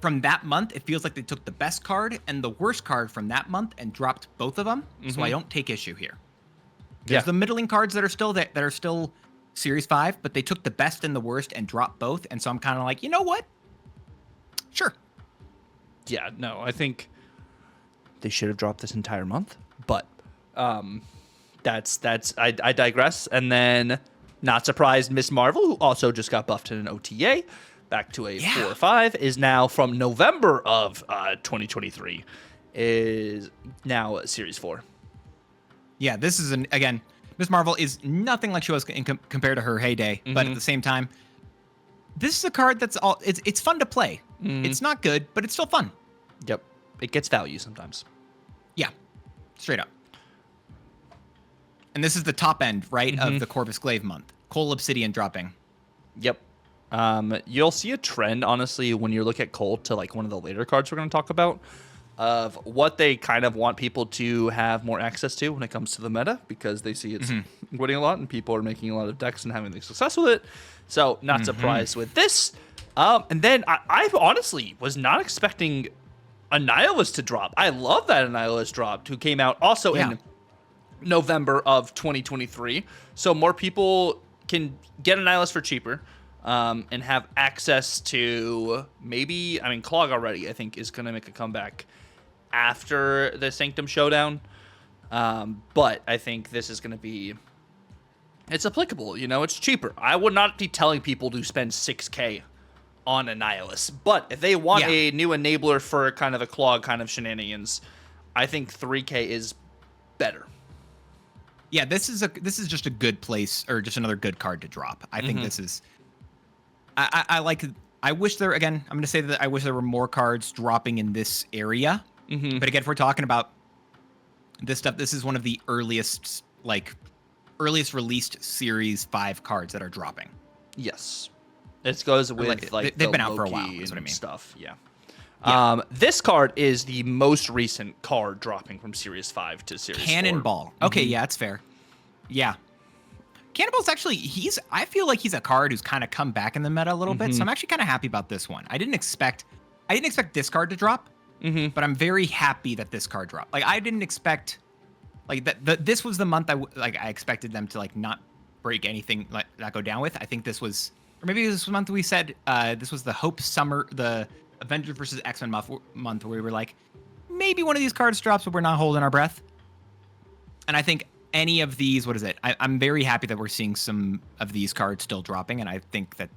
from that month, it feels like they took the best card and the worst card from that month and dropped both of them. So I don't take issue here. There's the middling cards that are still Series 5, but they took the best and the worst and dropped both. And so I'm kind of like, you know what? Sure. Yeah, no, I think they should have dropped this entire month, but I digress. And then, not surprised, Miss Marvel, who also just got buffed in an OTA, back to a 4 or 5, is now from November of 2023, is now Series 4. Yeah, this is again, Miss Marvel is nothing like she was compared to her heyday, but at the same time, this is a card that's it's fun to play. It's not good, but it's still fun. Yep, it gets value sometimes. Yeah, straight up. And this is the top end, right, of the Corvus Glaive month. Cole Obsidian dropping. Yep. You'll see a trend, honestly, when you look at Cole to like one of the later cards we're going to talk about. of what they kind of want people to have more access to when it comes to the meta, because they see it's winning a lot and people are making a lot of decks and having success with it. So not surprised with this. And then I honestly was not expecting Annihilus to drop. I love that Annihilus dropped, who came out also in November of 2023. So more people can get Annihilus for cheaper. And have access to maybe, I mean, Clog already, I think, is going to make a comeback after the Sanctum Showdown. But I think this is going to be, it's applicable, you know, it's cheaper. I would not be telling people to spend 6K on Annihilus. But if they want a new enabler for kind of a Clog kind of shenanigans, I think 3K is better. Yeah, this is just a good place, or just another good card to drop. I think this is... I wish there, again, I'm going to say that I wish there were more cards dropping in this area. But again, if we're talking about this stuff, this is one of the earliest released Series 5 cards that are dropping. Yes. It goes with, they've been out for a while, is what I mean. Stuff, this card is the most recent card dropping from Series 5 to Series 4. Cannonball. Okay, yeah, that's fair. Yeah. Cannonball's actually, I feel like he's a card who's kind of come back in the meta a little bit, so I'm actually kind of happy about this one. I didn't expect this card to drop, but I'm very happy that this card dropped. Like, I didn't expect, like, this was the month I expected them to, like, not break anything, like, not go down with. I think this was, or maybe this was the month we said, this was the Hope Summer, the Avengers versus X-Men month where we were like, maybe one of these cards drops, but we're not holding our breath. And I think any of these, what is it? I'm very happy that we're seeing some of these cards still dropping, and I think that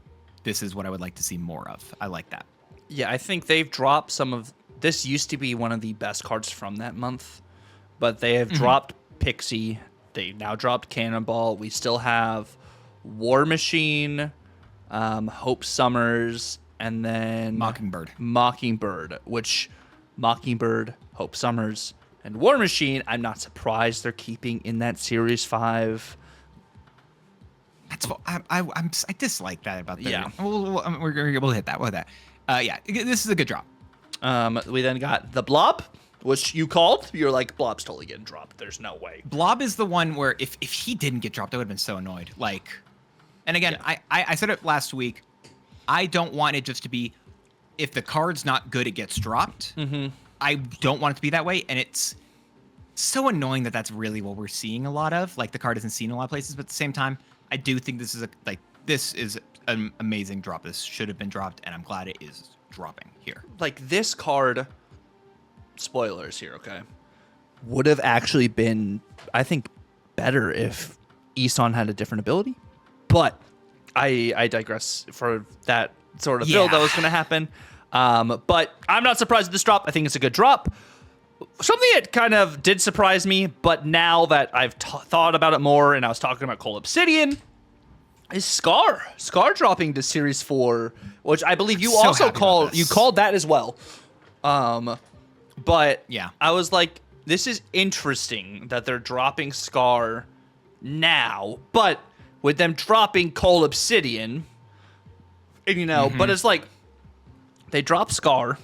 this is what I would like to see more of. I like that. Yeah, I think they've dropped some of... This used to be one of the best cards from that month, but they have dropped Pixie. They now dropped Cannonball. We still have War Machine, Hope Summers, and then... Mockingbird, which Mockingbird, Hope Summers... And War Machine, I'm not surprised they're keeping in that Series 5. I dislike that about that. Yeah. We'll hit that. We'll hit that. Yeah, this is a good drop. We then got the Blob, which you called. You're like, Blob's totally getting dropped. There's no way. Blob is the one where if he didn't get dropped, I would have been so annoyed. Like, and again, I said it last week. I don't want it just to be, if the card's not good, it gets dropped. I don't want it to be that way, and it's so annoying that that's really what we're seeing a lot of. Like, the card isn't seen in a lot of places, but at the same time, I do think this is an amazing drop. This should have been dropped, and I'm glad it is dropping here. Like, this card, spoilers here, okay, would have actually been, I think, better if Isan had a different ability, but I digress for that sort of build that was going to happen. But I'm not surprised at this drop. I think it's a good drop. Something that kind of did surprise me, but now that I've thought about it more and I was talking about Cold Obsidian, is Scar. Scar dropping to Series 4, which I believe you also called. You called that as well. But yeah, I was like, this is interesting that they're dropping Scar now, but with them dropping Cold Obsidian, you know, but it's like, they drop Scar.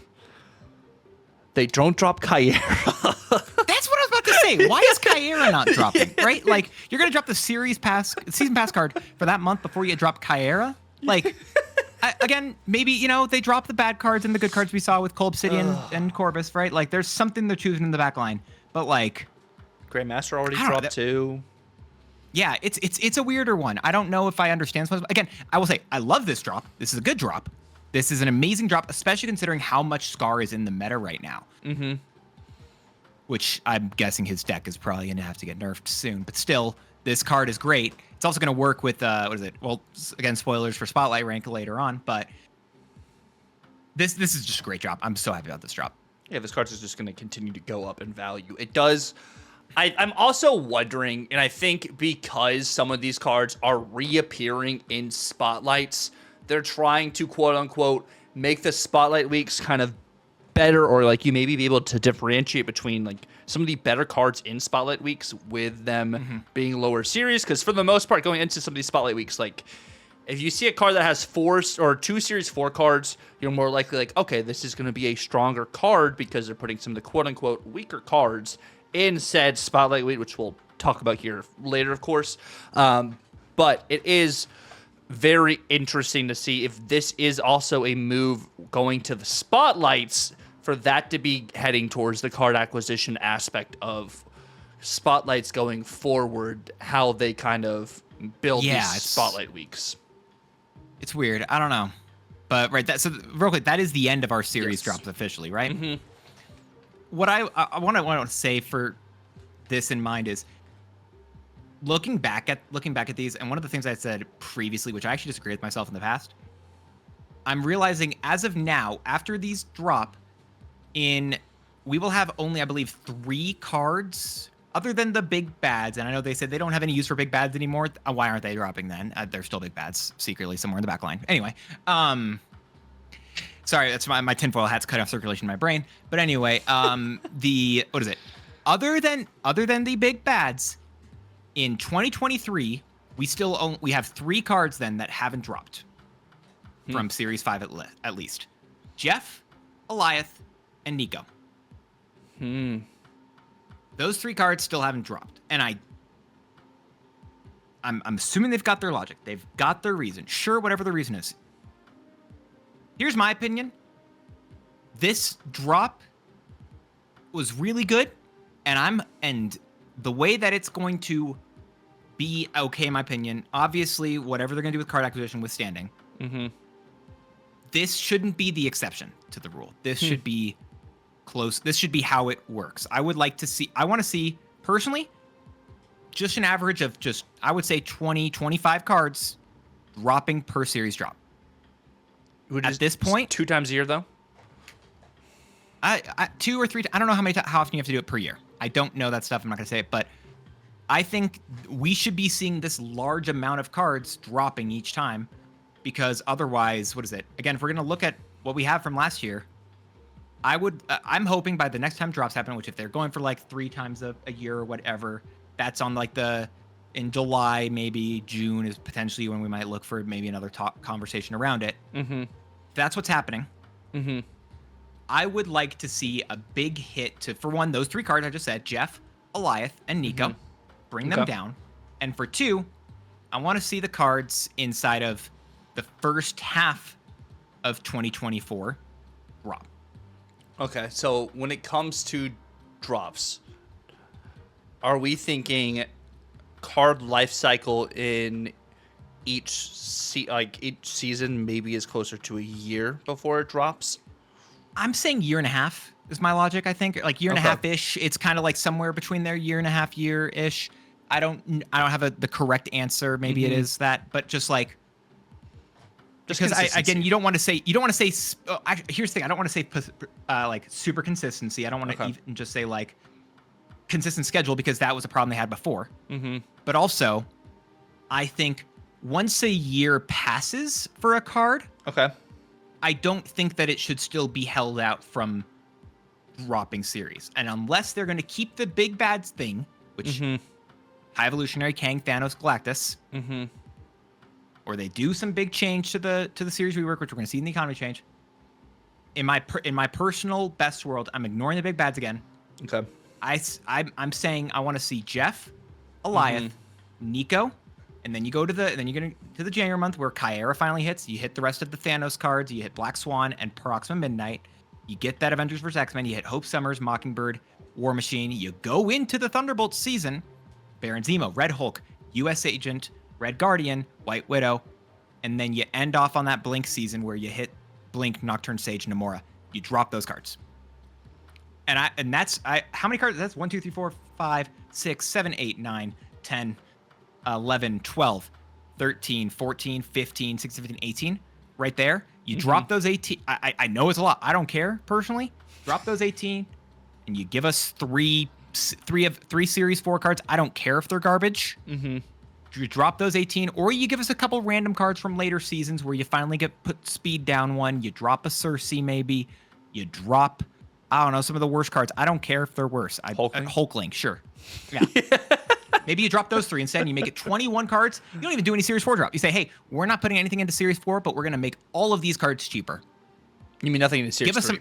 They don't drop Kyera. That's what I was about to say. Why is Kyera not dropping? Right? Like, you're going to drop the season pass card for that month before you drop Kyera? Like, again, maybe, you know, they drop the bad cards and the good cards we saw with Cold Obsidian and Corvus, right? Like, there's something they're choosing in the back line. But, like... Grandmaster already dropped too. Yeah, it's a weirder one. I don't know if I understand. Again, I will say, I love this drop. This is a good drop. This is an amazing drop, especially considering how much Scar is in the meta right now. Which I'm guessing his deck is probably going to have to get nerfed soon. But still, this card is great. It's also going to work with, what is it? Well, again, spoilers for Spotlight rank later on. But this is just a great drop. I'm so happy about this drop. Yeah, this card is just going to continue to go up in value. It does... I'm also wondering, and I think because some of these cards are reappearing in Spotlights, they're trying to, quote-unquote, make the Spotlight weeks kind of better, or, like, you maybe be able to differentiate between, like, some of the better cards in Spotlight weeks with them being lower series. Because for the most part, going into some of these Spotlight weeks, like, If you see a card that has 4 or 2 Series 4 cards, you're more likely like, okay, this is going to be a stronger card because they're putting some of the quote-unquote weaker cards in said Spotlight Week, which we'll talk about here later, of course. But it is very interesting to see if this is also a move going to the Spotlights for that to be heading towards the card acquisition aspect of Spotlights going forward, how they kind of build these Spotlight weeks. It's weird. I don't know. But so real quick, that is the end of our series drops officially, right? Mm-hmm. What I want to say for this in mind is looking back at these, and one of the things I said previously, which I actually disagree with myself in the past, I'm realizing as of now, after these drop, we will have only, I believe, 3 cards other than the big bads. And I know they said they don't have any use for big bads anymore. Why aren't they dropping then? They're still big bads secretly somewhere in the back line. Anyway, sorry, that's my tinfoil hat's cut off circulation in my brain. But anyway, what is it? Other than the big bads, in 2023, we have 3 cards then that haven't dropped from Series 5 at least. Jeff, Eliath, and Nico. Those 3 cards still haven't dropped. And I'm assuming they've got their logic. They've got their reason. Sure, whatever the reason is. Here's my opinion. This drop was really good, and the way that it's going to be okay, in my opinion, obviously, whatever they're going to do with card acquisition withstanding, this shouldn't be the exception to the rule. This should be close. This should be how it works. I want to see, personally, just an average of I would say 20, 25 cards dropping per series drop. At this point, 2 times a year, though? 2 or 3, I don't know how often you have to do it per year. I don't know that stuff. I'm not going to say it, but I think we should be seeing this large amount of cards dropping each time, because otherwise, what is it? Again, if we're going to look at what we have from last year, I'm hoping by the next time drops happen, which if they're going for like 3 times a year or whatever, that's on like in July, maybe June is potentially when we might look for maybe another conversation around it. If that's what's happening. I would like to see a big hit for one, those 3 cards I just said, Jeff, Eliath, and Nico. Bring them down. And for 2, I want to see the cards inside of the first half of 2024 drop. Okay, so when it comes to drops, are we thinking card life cycle in each season maybe is closer to a year before it drops? I'm saying year and a half is my logic, I think. Like year and a half-ish. It's kind of like somewhere between there, year and a half, year-ish. I don't have the correct answer. Maybe it is that, but just because you don't want to say here's the thing. I don't want to say like super consistency. I don't want to even just say like consistent schedule, because that was a problem they had before. But also, I think once a year passes for a card, I don't think that it should still be held out from dropping series. And unless they're going to keep the big bads thing, which High Evolutionary, Kang, Thanos, Galactus, or they do some big change to the series rework, which we're going to see in the economy change. In my personal best world, I'm ignoring the big bads again. I'm saying I want to see Jeff, Eliath, Nico, and then you go to the January month where Kyera finally hits. You hit the rest of the Thanos cards. You hit Black Swan and Proxima Midnight. You get that Avengers vs. X-Men. You hit Hope Summers, Mockingbird, War Machine. You go into the Thunderbolt season. Baron Zemo, Red Hulk, U.S. Agent, Red Guardian, White Widow, and then you end off on that Blink season where you hit Blink, Nocturne Sage, Namora. You drop those cards. And that's how many cards? That's 1, 2, 3, 4, 5, 6, 7, 8, 9, 10, 11, 12, 13, 14, 15, 16, 17, 18. Right there. You drop those 18. I know it's a lot. I don't care personally. Drop those 18, and you give us three series 4 cards. I don't care if they're garbage. You drop those 18, or you give us a couple random cards from later seasons where you finally put speed down one. You drop a Cersei, maybe. You drop, I don't know, some of the worst cards. I don't care if they're worse. Hulkling, sure. Yeah. Maybe you drop those 3 instead and you make it 21 cards. You don't even do any Series 4 drop. You say, hey, we're not putting anything into Series 4, but we're going to make all of these cards cheaper. You mean nothing in Series 3? Give us some.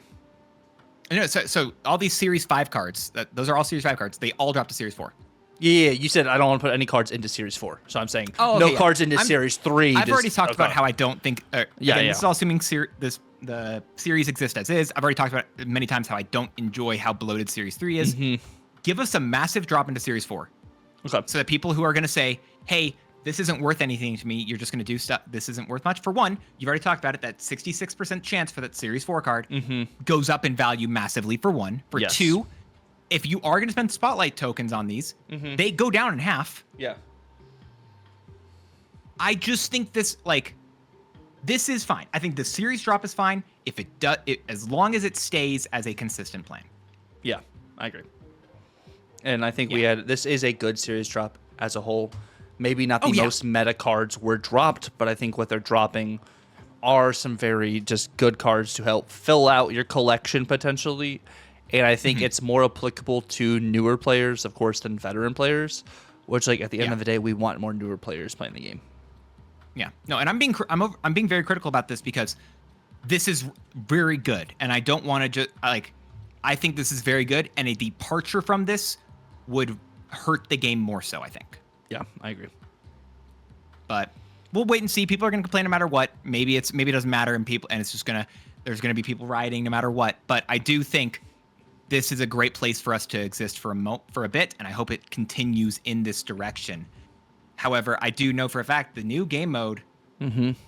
No, so all these Series 5 cards, those are all Series 5 cards. They all drop to Series 4. Yeah, you said I don't want to put any cards into Series 4. So I'm saying cards into Series 3. I've already talked about how I don't think... This is all assuming the series exists as is. I've already talked about it many times how I don't enjoy how bloated Series 3 is. Give us a massive drop into Series 4. Okay. So that people who are going to say, hey, this isn't worth anything to me, you're just going to do stuff, this isn't worth much. For one, you've already talked about it, that 66% chance for that Series 4 card goes up in value massively, for one. For two, if you are going to spend Spotlight tokens on these, they go down in half. Yeah. I just think this is fine. I think the series drop is fine if it does, as long as it stays as a consistent plan. Yeah, I agree. And I think this is a good series drop as a whole. Maybe not the most meta cards were dropped, but I think what they're dropping are some very just good cards to help fill out your collection potentially. And I think it's more applicable to newer players, of course, than veteran players, which at the end of the day, we want more newer players playing the game. Yeah. No, and I'm being very critical about this because this is very good, and I don't want to just I think this is very good, and a departure from this would hurt the game more so, I think. Yeah, I agree. But we'll wait and see. People are going to complain no matter what. Maybe it doesn't matter, and it's just there's going to be people rioting no matter what. But I do think this is a great place for us to exist for a bit, and I hope it continues in this direction. However, I do know for a fact the new game mode,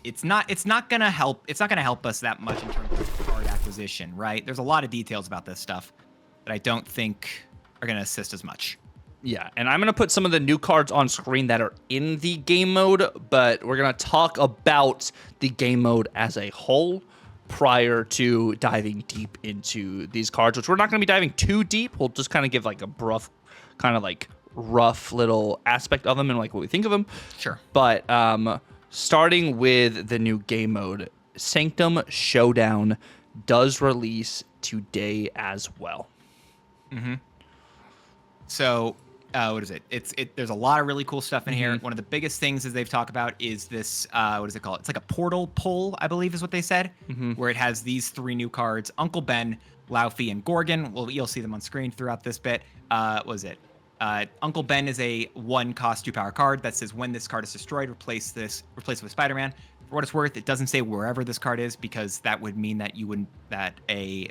it's not going to help. It's not going to help us that much in terms of card acquisition, right? There's a lot of details about this stuff that I don't think are going to assist as much. Yeah, and I'm going to put some of the new cards on screen that are in the game mode, but we're going to talk about the game mode as a whole prior to diving deep into these cards, which we're not going to be diving too deep. We'll just kind of give a rough little aspect of them and what we think of them. Sure. But starting with the new game mode, Sanctum Showdown does release today as well. So, what is it? There's a lot of really cool stuff in here. One of the biggest things as they've talked about is this, what is it called? It's like a portal pull, I believe is what they said, where it has these 3 new cards, Uncle Ben, Laufey, and Gorgon. Well, you'll see them on screen throughout this bit. What was it? Uncle Ben is a 1-cost 2-power card that says when this card is destroyed, replace it with Spider-Man. For what it's worth, it doesn't say wherever this card is because that would mean that a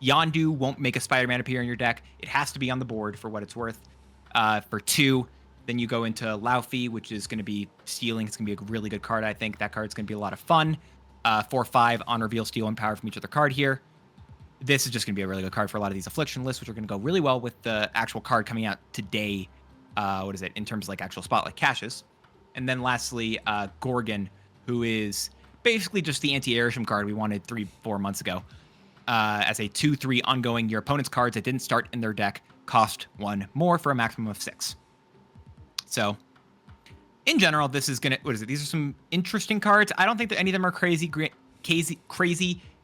Yondu won't make a Spider-Man appear in your deck. It has to be on the board for what it's worth. For 2, then you go into Laufey, which is going to be stealing. It's going to be a really good card, I think. That card's going to be a lot of fun. 4/5 on reveal, steal, and power from each other card here. This is just going to be a really good card for a lot of these affliction lists, which are going to go really well with the actual card coming out today. In terms of actual spotlight caches. And then lastly, Gorgon, who is basically just the anti-Airsham card we wanted 3-4 months ago. As a 2/3 ongoing, your opponent's cards that didn't start in their deck cost 1 more for a maximum of 6. So, in general, this is gonna. These are some interesting cards. I don't think that any of them are crazy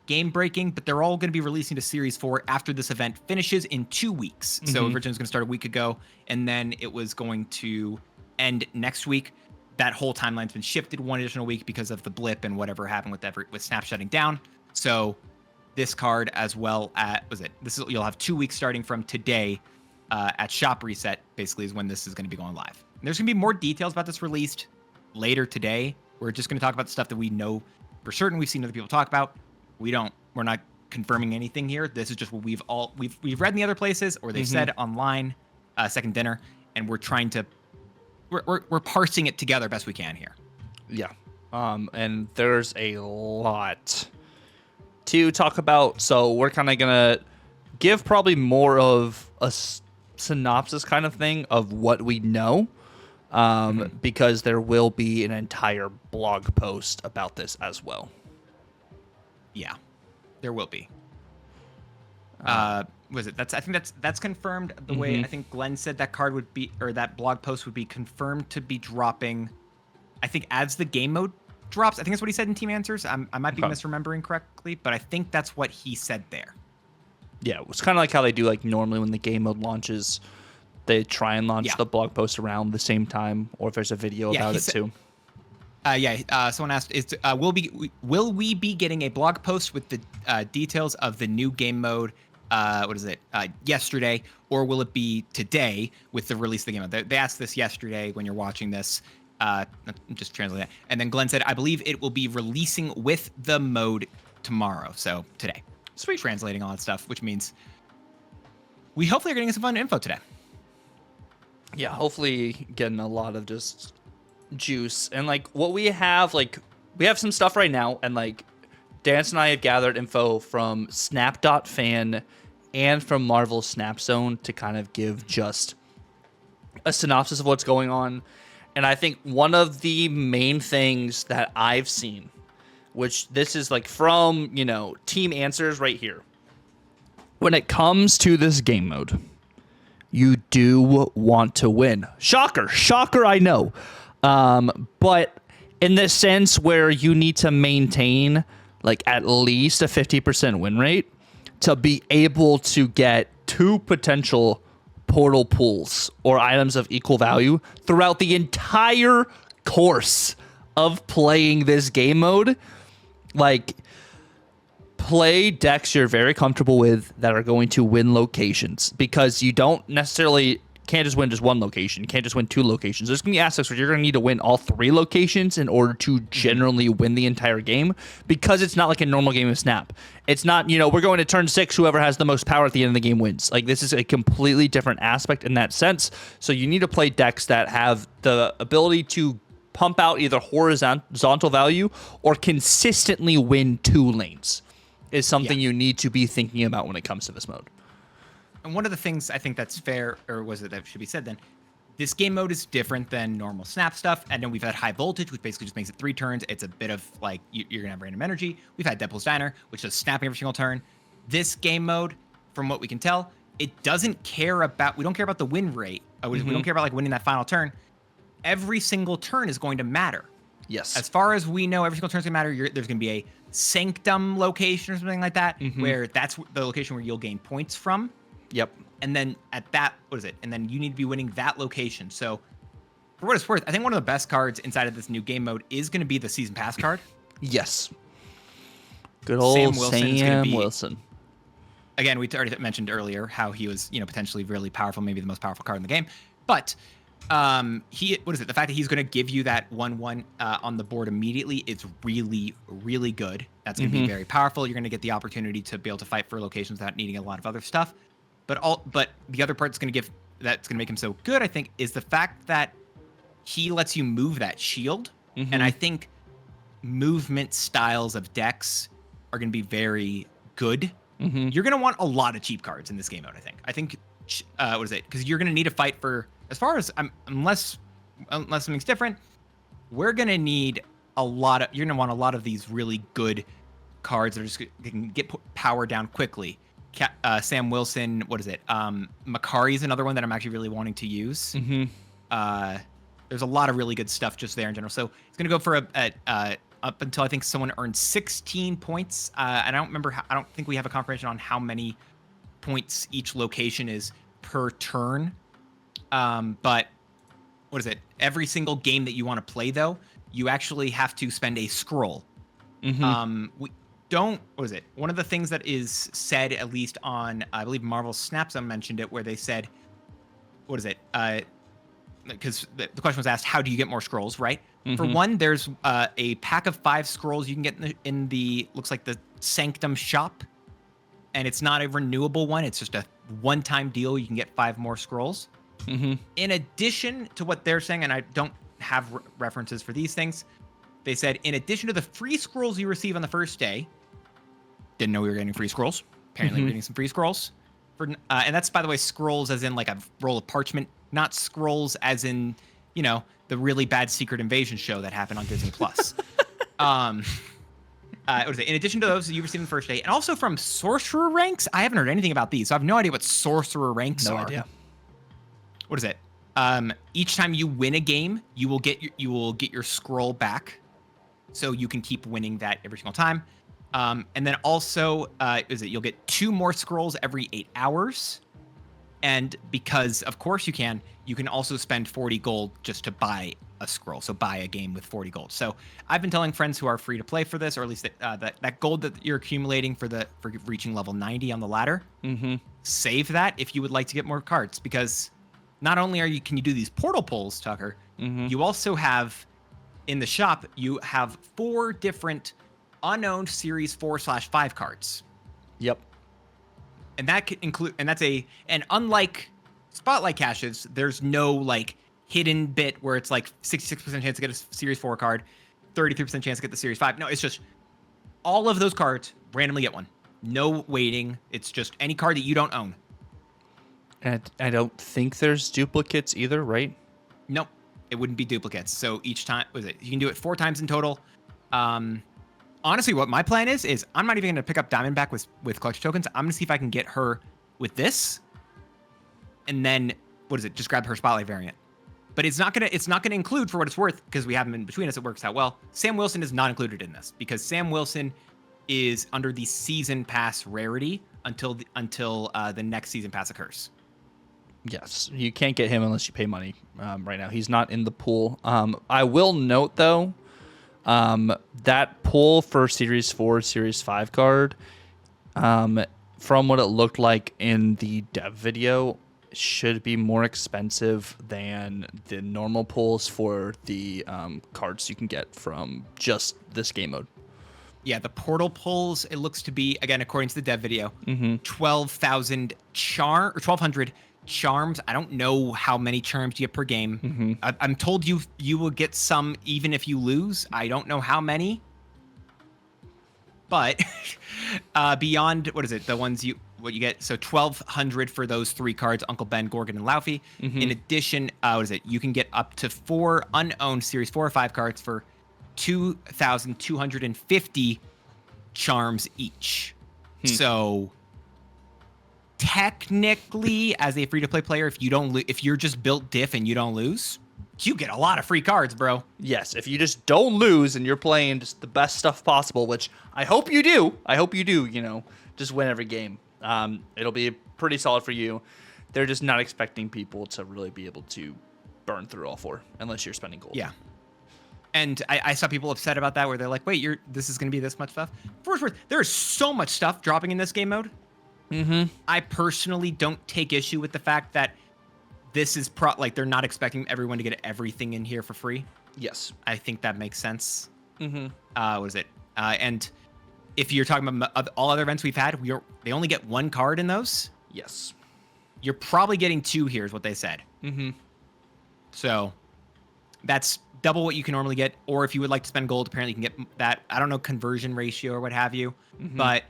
game-breaking, but they're all going to be releasing to Series 4 after this event finishes in 2 weeks. So originally it was going to start a week ago, and then it was going to end next week. That whole timeline's been shifted 1 additional week because of the blip and whatever happened with Snap shutting down. So this card, as well as you'll have 2 weeks starting from today at Shop Reset. Basically, is when this is going to be going live. And there's going to be more details about this released later today. We're just going to talk about the stuff that we know for certain. We've seen other people talk about. We're not confirming anything here. This is just what we've read in the other places, or they've said online, Second Dinner, and we're trying to. We're parsing it together best we can here. Yeah. And there's a lot to talk about. So we're kind of going to give probably more of a synopsis kind of thing of what we know. Because there will be an entire blog post about this as well. Yeah, there will be. I think that's confirmed the way I think Glenn said that card would be, or that blog post would be confirmed to be dropping, I think as the game mode drops. I think that's what he said in Team Answers. I might be misremembering correctly, but I think that's what he said there. Yeah, it's kind of like how they do normally when the game mode launches. they try and launch Yeah. the blog post around the same time, or if there's a video about it too. Someone asked, will we be getting a blog post with the details of the new game mode, yesterday, or will it be today with the release of the game mode? They asked this yesterday when you're watching this. Just translate that. And then Glenn said, I believe it will be releasing with the mode tomorrow. So today. Sweet. Translating all that stuff, which means we hopefully are getting some fun info today. Yeah, hopefully getting a lot of just juice. And like what we have some stuff right now, and like Dance and I have gathered info from Snap.fan and from Marvel Snap Zone to kind of give just a synopsis of what's going on. And I think one of the main things that I've seen, which this is like from, team answers right here. When it comes to this game mode, you do want to win. Shocker, I know. But in the sense where you need to maintain like at least a 50% win rate to be able to get 2 potential portal pools or items of equal value throughout the entire course of playing this game mode. Like, play decks you're very comfortable with that are going to win locations, because you can't just win just one location. You can't just win 2 locations. There's going to be aspects where you're going to need to win all 3 locations in order to generally win the entire game, because it's not like a normal game of Snap. It's not, we're going to turn 6, whoever has the most power at the end of the game wins. Like, this is a completely different aspect in that sense. So you need to play decks that have the ability to pump out either horizontal value or consistently win 2 lanes is something you need to be thinking about when it comes to this mode. And one of the things I think that's fair, or was it that should be said then, this game mode is different than normal Snap stuff. And then we've had High Voltage, which basically just makes it 3 turns. It's a bit of like, you're going to have random energy. We've had Deadpool's Diner, which is snapping every single turn. This game mode, from what we can tell, it doesn't care about, we don't care about the win rate. We don't care about like winning that final turn. Every single turn is going to matter. Yes. As far as we know, every single turn is going to matter. There's going to be a Sanctum location or something like that, where that's the location where you'll gain points from. Yep. And then at that, and then you need to be winning that location. So for what it's worth, I think one of the best cards inside of this new game mode is going to be the Season Pass card. Yes. Good old Sam Wilson. Again, we already mentioned earlier how he was, potentially really powerful, maybe the most powerful card in the game. But the fact that he's going to give you that 1/1 on the board immediately is really, really good. That's going to be very powerful. You're going to get the opportunity to be able to fight for locations without needing a lot of other stuff. But the other part that's going to make him so good, I think, is the fact that he lets you move that shield. And I think movement styles of decks are going to be very good. You're going to want a lot of cheap cards in this game mode, I think. Because you're going to need to fight for, as far as, unless something's different, we're going to need you're going to want a lot of these really good cards that are just, they can get power down quickly. Sam Wilson, Makari is another one that I'm actually really wanting to use. There's a lot of really good stuff just there in general. So it's going to go for up until I think someone earns 16 points. And I don't think we have a confirmation on how many points each location is per turn. But every single game that you want to play, though, you actually have to spend a scroll. One of the things that is said, at least on, I believe Marvel Snap Zone mentioned it, where they said, because the question was asked, how do you get more scrolls, right? For one, there's a pack of 5 scrolls you can get in the looks like the Sanctum shop, and it's not a renewable one. It's just a one-time deal. You can get 5 more scrolls. In addition to what they're saying, and I don't have references for these things, they said, in addition to the free scrolls you receive on the first day, didn't know we were getting free scrolls. Apparently, we're getting some free scrolls. And that's, by the way, scrolls as in like a roll of parchment, not scrolls as in, the really bad Secret Invasion show that happened on Disney Plus. In addition to those you receive on the first day, and also from sorcerer ranks, I haven't heard anything about these, so I have no idea what sorcerer ranks are. No idea. Each time you win a game, you will get your scroll back, so you can keep winning that every single time. And then also, you'll get 2 more scrolls every 8 hours. And because, of course, you can also spend 40 gold just to buy a scroll. So buy a game with 40 gold. So I've been telling friends who are free to play for this, or at least that gold that you're accumulating for reaching level 90 on the ladder, save that if you would like to get more cards. Because not only can you do these portal pulls, Tucker, you also have in the shop, you have 4 different unowned Series 4/5 cards. Yep. And that could include, and unlike Spotlight caches, there's no like hidden bit where it's like 66% chance to get a Series 4 card, 33% chance to get the Series 5. No, it's just all of those cards randomly get one. No waiting. It's just any card that you don't own. And I don't think there's duplicates either, right? Nope. It wouldn't be duplicates. So each time, you can do it 4 times in total. Honestly, what my plan is I'm not even going to pick up Diamondback with collection tokens. I'm going to see if I can get her with this. And then, just grab her Spotlight variant. But it's not going to include, for what it's worth, because we have them in between us, it works out well. Sam Wilson is not included in this, because Sam Wilson is under the season pass rarity until the next season pass occurs. Yes, you can't get him unless you pay money right now. He's not in the pool. I will note, though, that pool for Series 4, Series 5 card, from what it looked like in the dev video, should be more expensive than the normal pulls for the cards you can get from just this game mode. Yeah, the portal pulls, it looks to be, again, according to the dev video, 12,000 or 1,200 charms. I don't know how many charms you get per game. I'm told you will get some even if you lose. I don't know how many. But beyond, the ones you get, so 1,200 for those 3 cards, Uncle Ben, Gorgon, and Laufey. In addition, you can get up to 4 unowned Series 4 or 5 cards for 2,250 charms each. So technically, as a free-to-play player, if you're just built diff and you don't lose, you get a lot of free cards, bro. Yes, if you just don't lose and you're playing just the best stuff possible, which I hope you do. Just win every game. It'll be pretty solid for you. They're just not expecting people to really be able to burn through all 4 unless you're spending gold. Yeah. And I saw people upset about that, where they're like, wait, this is going to be this much stuff? For what it's worth, there is so much stuff dropping in this game mode. I personally don't take issue with the fact that this is they're not expecting everyone to get everything in here for free. Yes. I think that makes sense. And if you're talking about all other events we've had, they only get 1 card in those. Yes. You're probably getting 2 here is what they said. So that's double what you can normally get. Or if you would like to spend gold, apparently you can get that, I don't know, conversion ratio or what have you. But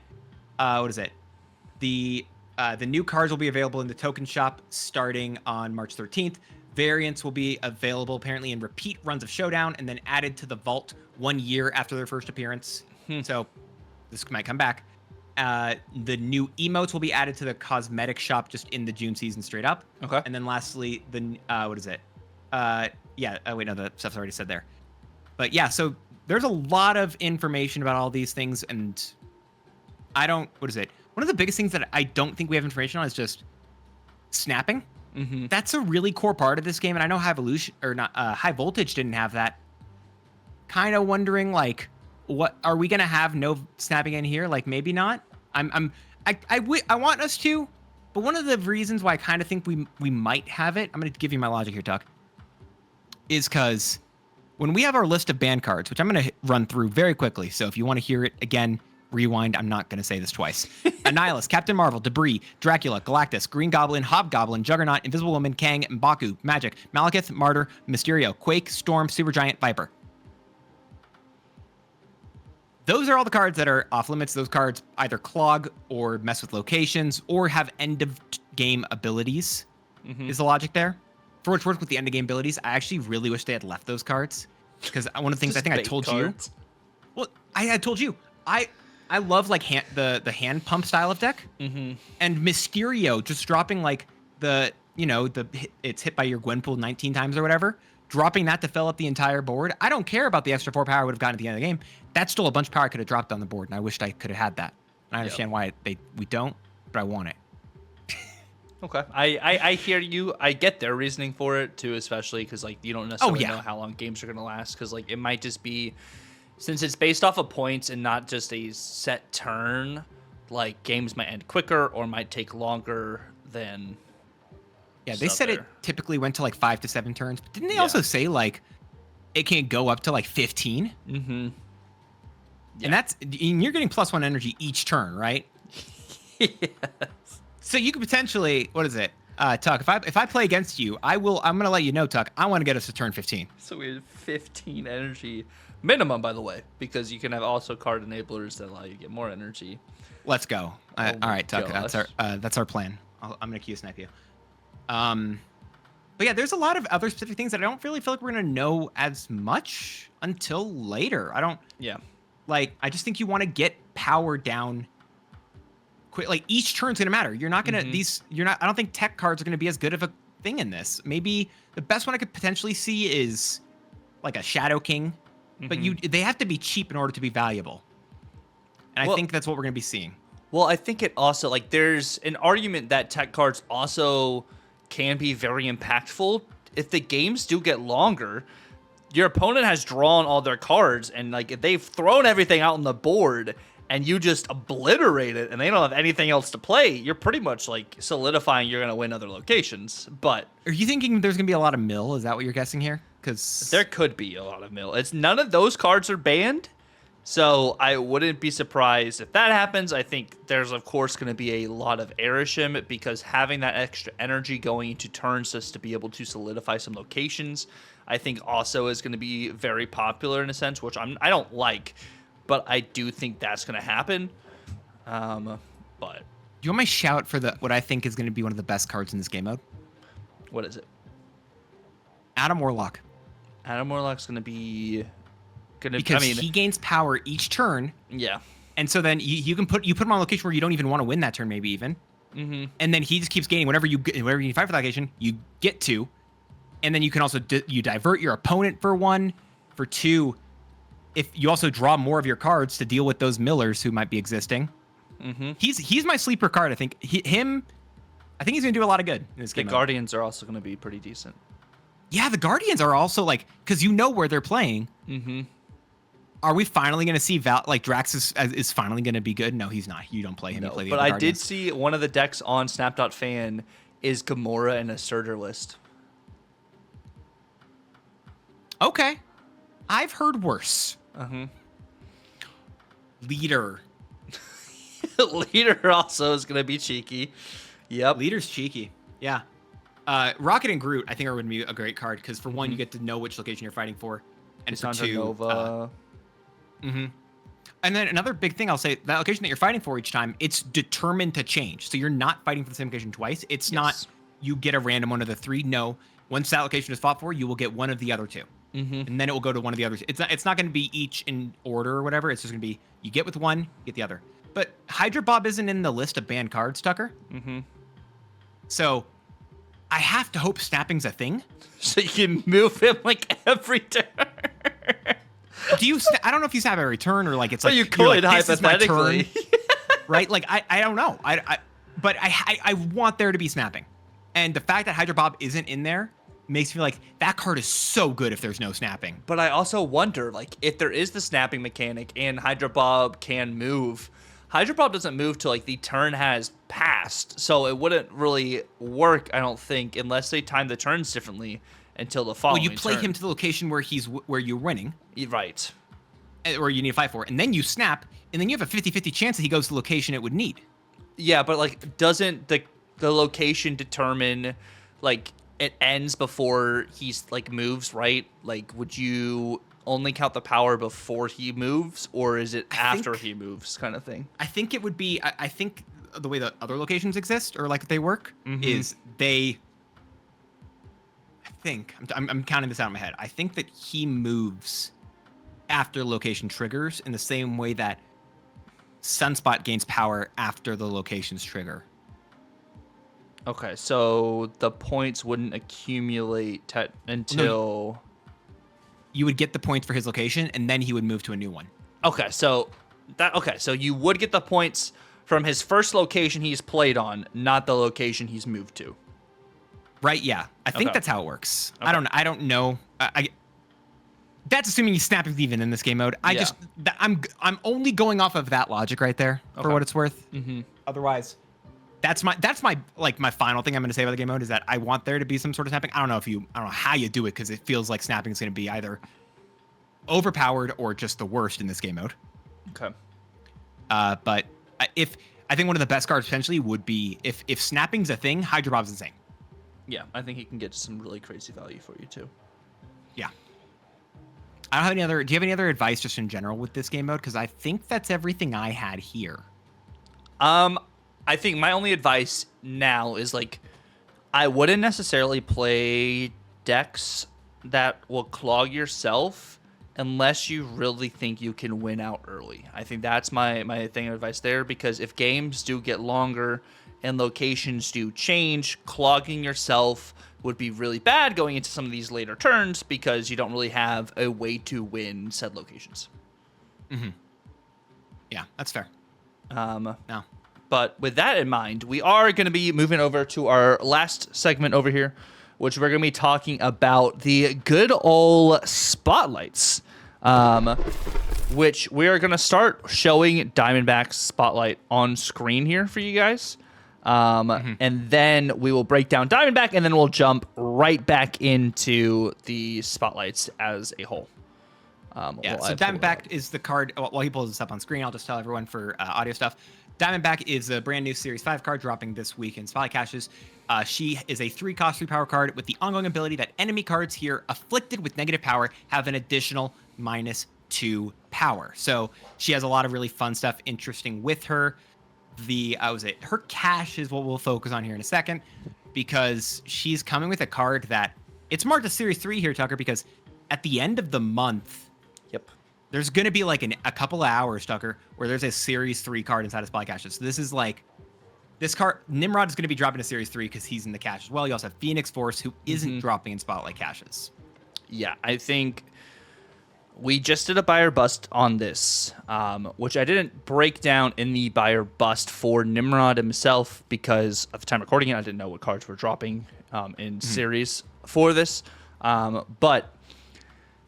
the new cards will be available in the token shop starting on March 13th. Variants will be available apparently in repeat runs of Showdown and then added to the vault 1 year after their first appearance. So this might come back. The new emotes will be added to the cosmetic shop just in the June season straight up. Okay. And then lastly, the the stuff's already said there. But yeah, so there's a lot of information about all these things, and one of the biggest things that I don't think we have information on is just snapping. That's a really core part of this game, and I know High Voltage didn't have that. Kind of wondering, like, what are we gonna have no snapping in here? Like, maybe not. I want us to, but one of the reasons why I kind of think we might have it, I'm gonna give you my logic here, Tuck, is because when we have our list of banned cards, which I'm gonna run through very quickly, so if you want to hear it again, rewind. I'm not going to say this twice. Annihilus, Captain Marvel, Debris, Dracula, Galactus, Green Goblin, Hobgoblin, Juggernaut, Invisible Woman, Kang, M'Baku, Magic, Malekith, Martyr, Mysterio, Quake, Storm, Supergiant, Viper. Those are all the cards that are off limits. Those cards either clog or mess with locations or have end of game abilities, is the logic there. For what it's worth with the end of game abilities, I actually really wish they had left those cards, because one of the things I think I told you. Well, I had told you. I love like the hand pump style of deck, and Mysterio just dropping like it's hit by your Gwenpool 19 times or whatever, dropping that to fill up the entire board. I don't care about the extra 4 power I would have gotten at the end of the game. That's still a bunch of power I could have dropped on the board, and I wished I could have had that. And I understand why we don't, but I want it. Okay. I hear you. I get their reasoning for it too, especially because like you don't necessarily know how long games are gonna last. Because like it might just be, since it's based off of points and not just a set turn, like games might end quicker or might take longer than. Yeah, they said it typically went to like 5 to 7 turns. But didn't they also say like it can go up to like 15? Mm-hmm. Yeah. And you're getting +1 energy each turn, right? Yes. So you could potentially, what is it, Tuck? If I play against you, I'm gonna let you know, Tuck. I want to get us to turn 15. So we have 15 energy minimum, by the way, because you can have also card enablers that allow you to get more energy. Let's go. All right, Tuck. That's our plan. I'm gonna Q snipe you. But yeah, there's a lot of other specific things that I don't really feel like we're gonna know as much until later. I don't. Yeah. Like, I just think you want to get power down quick. Like, each turn's gonna matter. You're not gonna I don't think tech cards are gonna be as good of a thing in this. Maybe the best one I could potentially see is like a Shadow King, but they have to be cheap in order to be valuable. And I think that's what we're gonna be seeing. Well, I think it also, like, there's an argument that tech cards also can be very impactful. If the games do get longer, your opponent has drawn all their cards, and like if they've thrown everything out on the board and you just obliterate it and they don't have anything else to play, you're pretty much like solidifying you're going to win other locations. But are you thinking there's going to be a lot of mill? Is that what you're guessing here? Because there could be a lot of mill. It's none of those cards are banned, so I wouldn't be surprised if that happens. I think there's of course going to be a lot of Erisham, because having that extra energy going into turns just to be able to solidify some locations, I think also is going to be very popular in a sense, which I don't like, but I do think that's going to happen. But do you want my shout for what I think is going to be one of the best cards in this game mode? What is it? Adam Warlock. Adam Warlock's going to be because he gains power each turn. Yeah. And so then you put him on a location where you don't even want to win that turn, maybe even. And then he just keeps gaining whenever you fight for that location, you get to. And then you can also you divert your opponent for 1, for 2. If you also draw more of your cards to deal with those millers who might be existing. He's my sleeper card. I think I think he's gonna do a lot of good in this game. The Guardians are also gonna be pretty decent. Yeah, the Guardians are also like, because you know where they're playing. Are we finally gonna see Drax is finally gonna be good? No, he's not. You don't play him. No, you play the but other I Guardians. did see one of the decks on Snap.fan is Gamora and a Surtur list. Okay. I've heard worse. Leader. Leader also is going to be cheeky. Yep. Leader's cheeky. Yeah. Rocket and Groot, I think, are going to be a great card because, for one, you get to know which location you're fighting for. And for 2... Nova. And then another big thing I'll say, that location that you're fighting for each time, it's determined to change. So you're not fighting for the same location twice. It's not you get a random one of the 3. No. Once that location is fought for, you will get one of the other 2. And then it will go to one of the others. It's not going to be each in order or whatever. It's just going to be you get with one, you get the other. But Hydra Bob isn't in the list of banned cards, Tucker. So I have to hope snapping's a thing. So you can move him like every turn. Do you? I don't know if you snap every turn or like it's like you could, like, hypothetically, right? Like I don't know. But I want there to be snapping, and the fact that Hydra Bob isn't in there makes me like that card is so good if there's no snapping. But I also wonder, like, if there is the snapping mechanic and Hydra Bob can move, Hydra Bob doesn't move till like the turn has passed, so it wouldn't really work, I don't think, unless they time the turns differently until the following. Well, you play turn. him to the location where you're winning, right? Or you need to fight for, and then you snap, and then you have a 50-50 chance that he goes to the location it would need. Yeah, but like, doesn't the location determine like it ends before he's like moves, right? Like, would you only count the power before he moves, or is it after he moves, kind of thing? I think it would be. I think the way that other locations exist or like they work is they. I think I'm counting this out in my head. I think that he moves after location triggers in the same way that Sunspot gains power after the location's trigger. Okay, so the points wouldn't accumulate until... No, you would get the points for his location, and then he would move to a new one. Okay, so you would get the points from his first location he's played on, not the location he's moved to. Right? Yeah, I think Okay. that's how it works. Okay. I don't know. That's assuming he's snapping even in this game mode. Yeah. I'm only going off of that logic right there for Okay. what it's worth. Mm-hmm. Otherwise, that's my like my final thing I'm going to say about the game mode is that I want there to be some sort of snapping. I don't know how you do it because it feels like snapping is going to be either overpowered or just the worst in this game mode. Okay. But if I think one of the best cards potentially would be if snapping's a thing, Hydro Bob's insane. Yeah, I think he can get some really crazy value for you too. Yeah. I don't have any other. Do you have any other advice just in general with this game mode? Because I think that's everything I had here. I think my only advice now is like, I wouldn't necessarily play decks that will clog yourself unless you really think you can win out early. I think that's my thing of advice there, because if games do get longer and locations do change, clogging yourself would be really bad going into some of these later turns because you don't really have a way to win said locations. Mm-hmm. Yeah, that's fair. No. No. But with that in mind, we are going to be moving over to our last segment over here, which we're going to be talking about the good old spotlights, which we are going to start showing Diamondback's spotlight on screen here for you guys. And then we will break down Diamondback, and then we'll jump right back into the spotlights as a whole. Yeah, so Diamondback is the card. While he pulls this up on screen, I'll just tell everyone for audio stuff. Diamondback is a brand new Series 5 card dropping this week in Spotlight Caches. She is a 3-cost 3-power card with the ongoing ability that enemy cards here afflicted with negative power have an additional -2 power. So she has a lot of really fun stuff interesting with her. Her cache is what we'll focus on here in a second, because she's coming with a card that it's marked as Series 3 here, Tucker, because at the end of the month, there's going to be like a couple of hours, Tucker, where there's a Series 3 card inside of Spotlight Caches. So this is like, this card, Nimrod is going to be dropping a Series 3 because he's in the cache as well. You also have Phoenix Force, who isn't dropping in Spotlight Caches. Yeah, I think we just did a buyer bust on this, which I didn't break down in the buyer bust for Nimrod himself because at the time recording it, I didn't know what cards were dropping in series for this. But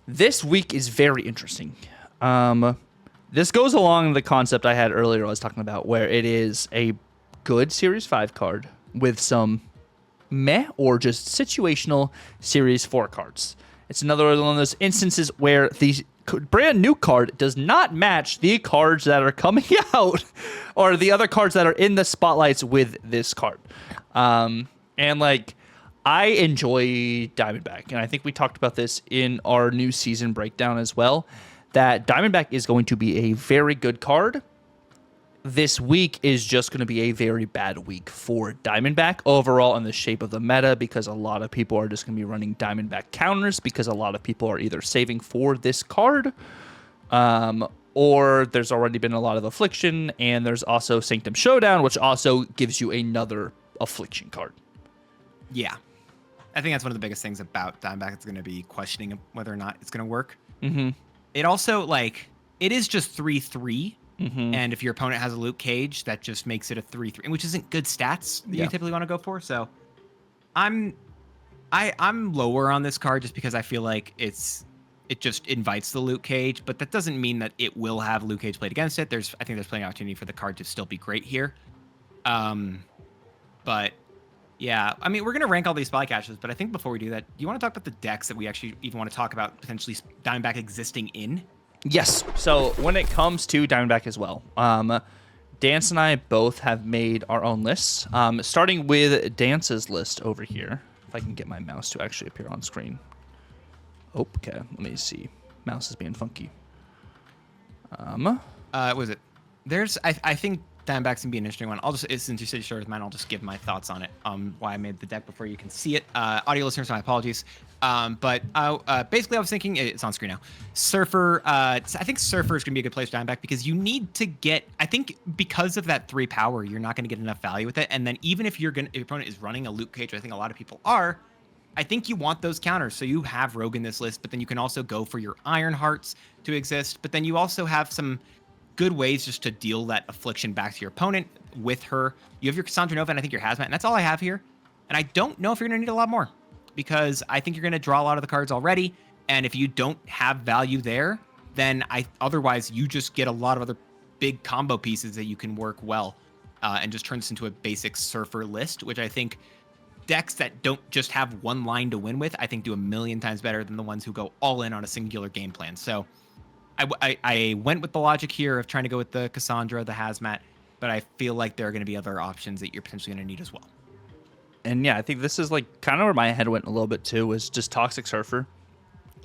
this week is very interesting. This goes along the concept I had earlier I was talking about, where it is a good Series 5 card with some meh or just situational Series 4 cards. It's another one of those instances where the brand new card does not match the cards that are coming out or the other cards that are in the spotlights with this card. And like, I enjoy Diamondback, and I think we talked about this in our new season breakdown as well, that Diamondback is going to be a very good card. This week is just going to be a very bad week for Diamondback overall in the shape of the meta, because a lot of people are just going to be running Diamondback counters because a lot of people are either saving for this card, or there's already been a lot of Affliction, and there's also Sanctum Showdown, which also gives you another Affliction card. Yeah. I think that's one of the biggest things about Diamondback. It's going to be questioning whether or not it's going to work. It also, like, it is just 3/3. And if your opponent has a Luke Cage, that just makes it a 3/3, which isn't good stats that you typically want to go for. So I'm lower on this card just because I feel like it just invites the Luke Cage, but that doesn't mean that it will have Luke Cage played against it. I think there's plenty of opportunity for the card to still be great here. But yeah, I mean, we're going to rank all these spy caches, but I think before we do that, do you want to talk about the decks that we actually even want to talk about potentially Diamondback existing in? Yes. So when it comes to Diamondback as well, Dance and I both have made our own lists, starting with Dance's list over here. If I can get my mouse to actually appear on screen. Okay, let me see. Mouse is being funky. Was it? I think Diamondback's gonna be an interesting one. I'll just, since you said you started with mine, I'll just give my thoughts on it. Why I made the deck before you can see it. Audio listeners, my apologies. But basically, I was thinking it's on screen now. Surfer. I think Surfer is gonna be a good place for Diamondback because you need to get. I think because of that 3 power, you're not gonna get enough value with it. And then even if your opponent is running a Luke Cage, I think a lot of people are. I think you want those counters. So you have Rogue in this list, but then you can also go for your Iron Hearts to exist. But then you also have some good ways just to deal that affliction back to your opponent with her. You have your Cassandra Nova and I think your Hazmat, and that's all I have here. And I don't know if you're going to need a lot more because I think you're going to draw a lot of the cards already. And if you don't have value there, then otherwise you just get a lot of other big combo pieces that you can work well and just turn this into a basic surfer list, which I think decks that don't just have one line to win with, I think do a million times better than the ones who go all in on a singular game plan. So I went with the logic here of trying to go with the Cassandra, the Hazmat, but I feel like there are going to be other options that you're potentially going to need as well. And yeah, I think this is like kind of where my head went a little bit too, was just Toxic Surfer.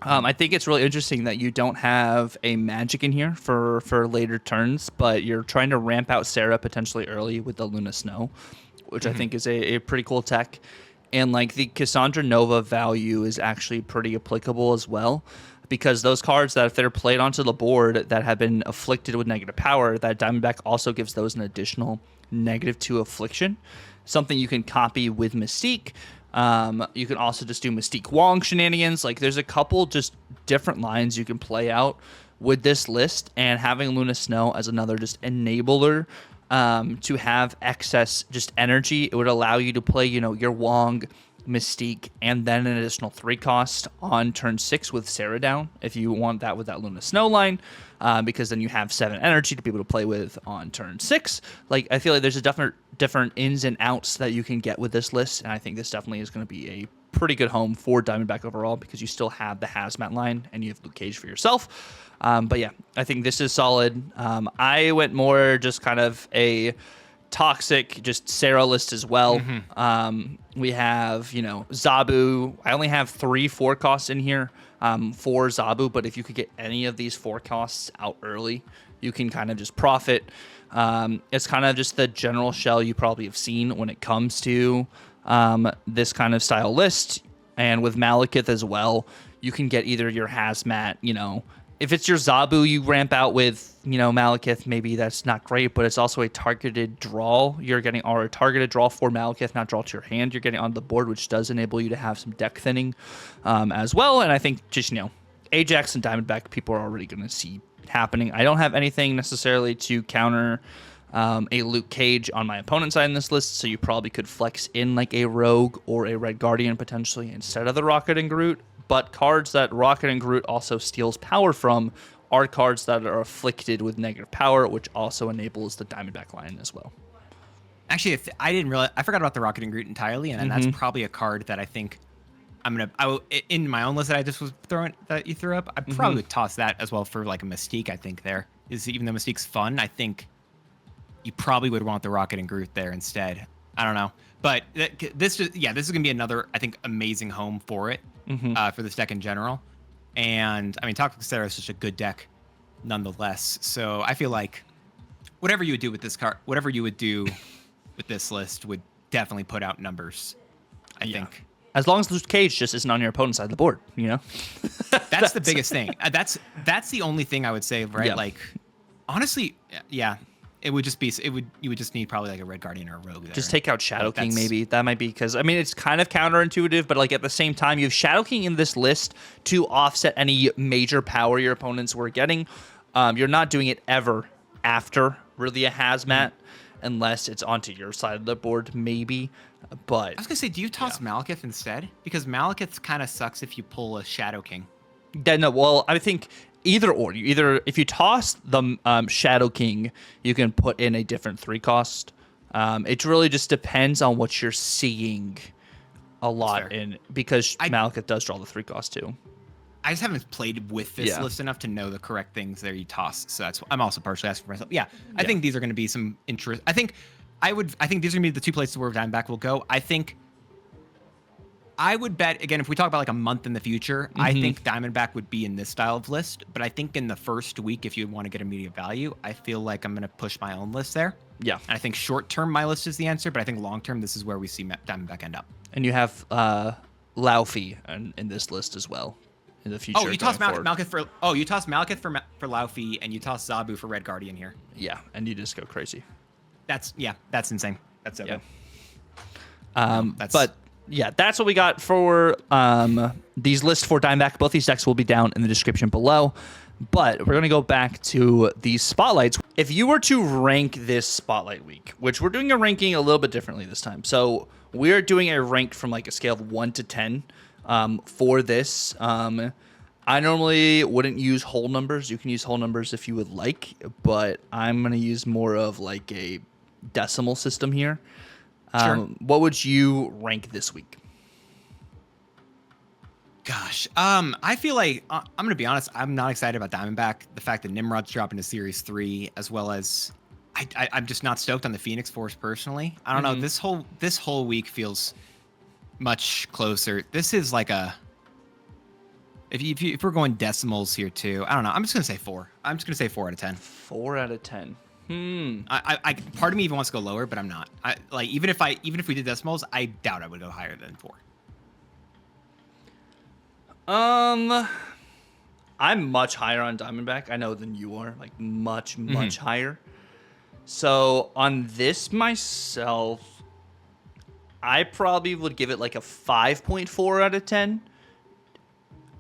I think it's really interesting that you don't have a magic in here for later turns, but you're trying to ramp out Sarah potentially early with the Luna Snow, which I think is a pretty cool tech. And like the Cassandra Nova value is actually pretty applicable as well, because those cards that if they're played onto the board that have been afflicted with negative power, that Diamondback also gives those an additional -2 affliction, something you can copy with Mystique. You can also just do Mystique Wong shenanigans. Like there's a couple just different lines you can play out with this list, and having Luna Snow as another just enabler to have excess just energy. It would allow you to play, your Wong, Mystique, and then an additional 3 cost on turn 6 with Sarah down if you want that with that Luna Snow line, because then you have 7 energy to be able to play with on turn 6. Like I feel like there's a different ins and outs that you can get with this list, and I think this definitely is going to be a pretty good home for Diamondback overall because you still have the Hazmat line and you have Luke Cage for yourself. But yeah, I think this is solid. I went more just kind of a toxic, just Sarah list as well. We have, Zabu. I only have 3 4 costs in here for Zabu, but if you could get any of these 4 costs out early, you can kind of just profit. It's kind of just the general shell you probably have seen when it comes to this kind of style list. And with Malekith as well, you can get either your Hazmat, if it's your Zabu, you ramp out with, Malekith, maybe that's not great, but it's also a targeted draw you're getting, or a targeted draw for Malekith, not draw to your hand you're getting on the board, which does enable you to have some deck thinning as well. And I think just, Ajax and Diamondback, people are already going to see happening. I don't have anything necessarily to counter a Luke Cage on my opponent's side in this list, so you probably could flex in like a Rogue or a Red Guardian potentially instead of the Rocket and Groot. But cards that Rocket and Groot also steals power from are cards that are afflicted with negative power, which also enables the Diamondback line as well. Actually, I forgot about the Rocket and Groot entirely, and that's probably a card that I think in my own list that I just was that you threw up, I probably would toss that as well for like a Mystique. I think there is, even though Mystique's fun, I think you probably would want the Rocket and Groot there instead. I don't know, but this is gonna be another, I think, amazing home for it. For this deck in general. And I mean, Toxic Sarah is such a good deck nonetheless. So I feel like whatever you would do with this card, whatever you would do with this list would definitely put out numbers, I think. As long as Luke Cage just isn't on your opponent's side of the board, That's the biggest thing. That's the only thing I would say, right? Yeah. Like, honestly, yeah. It would just be, you would just need probably like a Red Guardian or a Rogue there. Just take out Shadow King, maybe. That might be, because, I mean, it's kind of counterintuitive, but like at the same time, you have Shadow King in this list to offset any major power your opponents were getting. You're not doing it ever after really a Hazmat, unless it's onto your side of the board, maybe. But I was gonna say, do you toss Malekith instead? Because Malekith kind of sucks if you pull a Shadow King. No, well, I think either or. If you toss the Shadow King, you can put in a different 3 cost. It really just depends on what you're seeing a lot in, because Malekith does draw the 3 cost too. I just haven't played with this list enough to know the correct things there you toss. So I'm also partially asking for myself. I think these are going to be some interest. I think these are going to be the 2 places where Diamondback will go. I would bet, again, if we talk about like a month in the future, I think Diamondback would be in this style of list. But I think in the first week, if you want to get immediate value, I feel like I'm going to push my own list there. Yeah. And I think short term, my list is the answer. But I think long term, this is where we see Diamondback end up. And you have Laufey in this list as well in the future. Oh, you toss Malekith for Laufey, and you toss Zabu for Red Guardian here. Yeah, and you just go crazy. That's insane. That's so good. But yeah, that's what we got for these lists for Diamondback. Both these decks will be down in the description below. But we're going to go back to these spotlights. If you were to rank this spotlight week, which we're doing a ranking a little bit differently this time. So we're doing a rank from like a scale of 1 to 10 for this. I normally wouldn't use whole numbers. You can use whole numbers if you would like, but I'm going to use more of like a decimal system here. Sure. What would you rank this week? Gosh, I feel like I'm gonna be honest. I'm not excited about Diamondback. The fact that Nimrod's dropping to Series 3, as well as I'm just not stoked on the Phoenix Force personally. I don't know. This whole week feels much closer. This is like a if we're going decimals here too. I don't know. I'm just gonna say 4. I'm just gonna say 4 out of 10. 4 out of 10. I part of me even wants to go lower, but I'm not. Even if we did decimals, I doubt I would go higher than 4. I'm much higher on Diamondback, I know, than you are. Like much higher. So on this myself, I probably would give it like a 5.4 out of 10.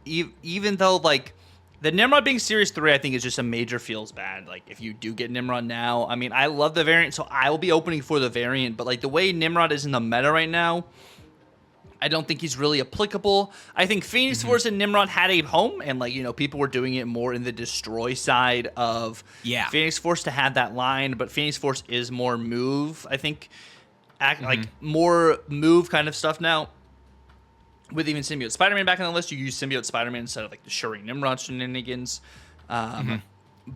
Even though like the Nimrod being Series 3, I think is just a major feels bad. Like if you do get Nimrod now, I mean, I love the variant, so I will be opening for the variant. But like the way Nimrod is in the meta right now, I don't think he's really applicable. I think Phoenix Force and Nimrod had a home, and like, you know, people were doing it more in the destroy side of Phoenix Force to have that line, but Phoenix Force is more move, I think, like more move kind of stuff now. With even Symbiote Spider-Man back on the list, you use Symbiote Spider-Man instead of like the Shuri Nimrod shenanigans.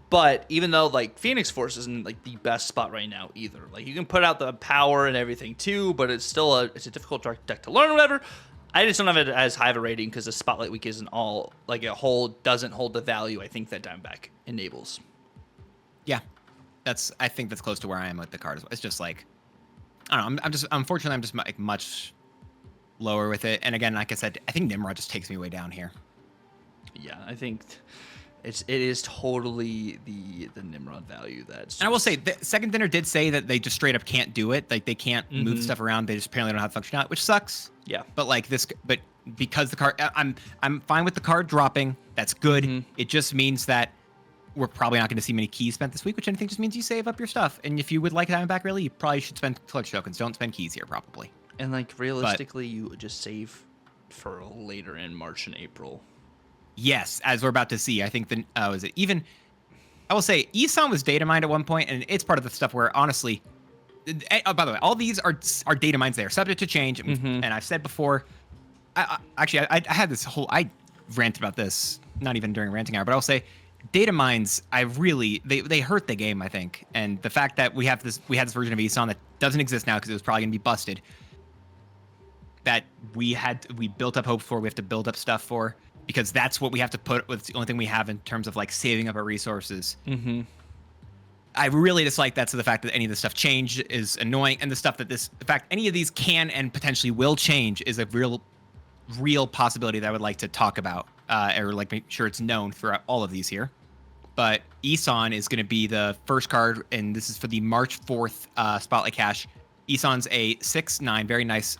But even though like Phoenix Force isn't like the best spot right now either, like you can put out the power and everything too, but it's still a difficult deck to learn or whatever. I just don't have it as high of a rating because the Spotlight Week isn't all like a whole doesn't hold the value I think that Diamondback enables. Yeah, I think that's close to where I am with the card as well. It's just like I don't know. Unfortunately I'm just like much lower with it. And again, like I said, I think Nimrod just takes me way down here. Yeah, I think. It is totally the Nimrod value that's. And I will say, the Second Dinner did say that they just straight up can't do it. Like they can't move stuff around. They just apparently don't have functionality, which sucks. Yeah. But like this, but because the card, I'm fine with the card dropping. That's good. It just means that we're probably not going to see many keys spent this week, which I think just means you save up your stuff. And if you would like Diamondback really, you probably should spend clutch tokens. Don't spend keys here, probably. And like realistically, you would just save for later in March and April. Yes, as we're about to see, I think I will say Isan was data mined at one point, and it's part of the stuff where honestly, by the way, all these are data mines. They are subject to change, and I've said before. I had this whole I ranted about this, not even during ranting hour, but I'll say data mines. They hurt the game, I think, and the fact that we had this version of Isan that doesn't exist now because it was probably gonna be busted. That we built up hope for, we have to build up stuff for. Because that's what we have to put. It's the only thing we have in terms of like saving up our resources. I really dislike that. So the fact that any of this stuff changed is annoying, and the fact any of these can and potentially will change is a real possibility that I would like to talk about, or like make sure it's known throughout all of these here. But Isan is going to be the first card, and this is for the March 4th Spotlight Cache. Isan's a 6/9, very nice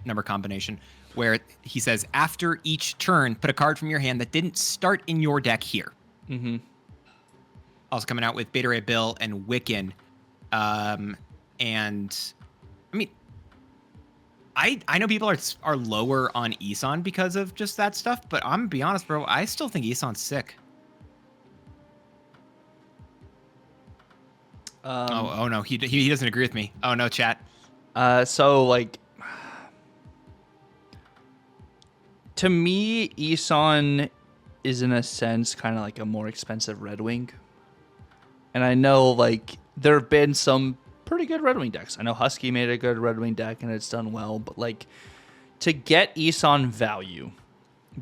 number combination. Where he says, after each turn, put a card from your hand that didn't start in your deck here. Also coming out with Beta Ray Bill and Wiccan. And, I mean, I know people are lower on Isan because of just that stuff, but I'm going to be honest, bro, I still think Isan's sick. Oh, no, he doesn't agree with me. Oh, no, chat. So, like... To me, Isan is in a sense kind of like a more expensive Red Wing. And I know like there have been some pretty good Red Wing decks. I know Husky made a good Red Wing deck and it's done well, but like to get Isan value,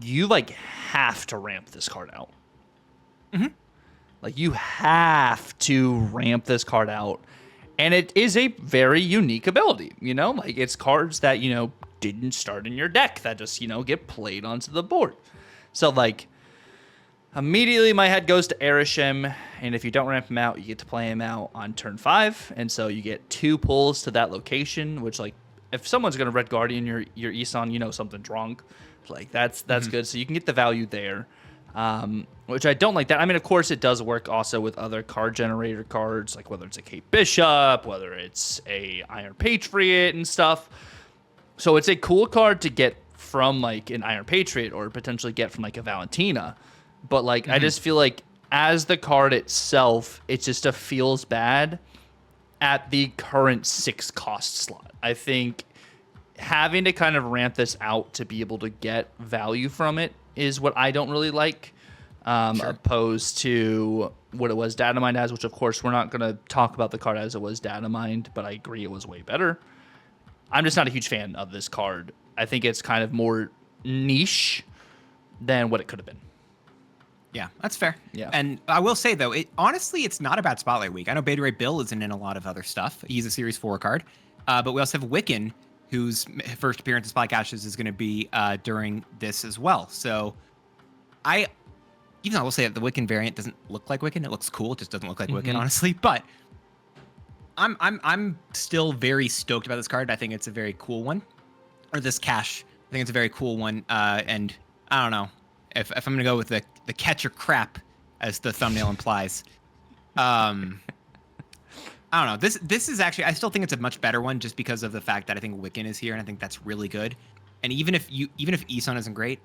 you like have to ramp this card out. Like you have to ramp this card out. And it is a very unique ability, you know? Like it's cards that, you know, didn't start in your deck that just, you know, get played onto the board. So like immediately my head goes to Erishim, and if you don't ramp him out, you get to play him out on turn 5, and so you get 2 pulls to that location, which like if someone's gonna Red Guardian your Isan, you know something's wrong. Like that's good. So you can get the value there. which I don't like that. I mean, of course, it does work also with other card generator cards, like whether it's a Kate Bishop, whether it's a Iron Patriot and stuff. So it's a cool card to get from like an Iron Patriot or potentially get from like a Valentina. But like, I just feel like as the card itself, it just feels bad at the current 6 cost slot. I think having to kind of ramp this out to be able to get value from it is what I don't really like, opposed to what it was data mined as, which of course we're not going to talk about the card as it was data mined, but I agree it was way better. I'm just not a huge fan of this card. I think it's kind of more niche than what it could have been. Yeah, that's fair. Yeah. And I will say, though, honestly, it's not a bad Spotlight week. I know Beta Ray Bill isn't in a lot of other stuff. He's a Series 4 card. But we also have Wiccan, whose first appearance in Spotlight Caches is going to be during this as well. So even though I will say that the Wiccan variant doesn't look like Wiccan, it looks cool. It just doesn't look like Wiccan, honestly. But I'm still very stoked about this card. I think it's a very cool one. Or this cache. I think it's a very cool one. And I don't know. If I'm going to go with the catcher crap, as the thumbnail implies, I don't know. This is actually, I still think it's a much better one just because of the fact that I think Wiccan is here, and I think that's really good. And even if Isan isn't great,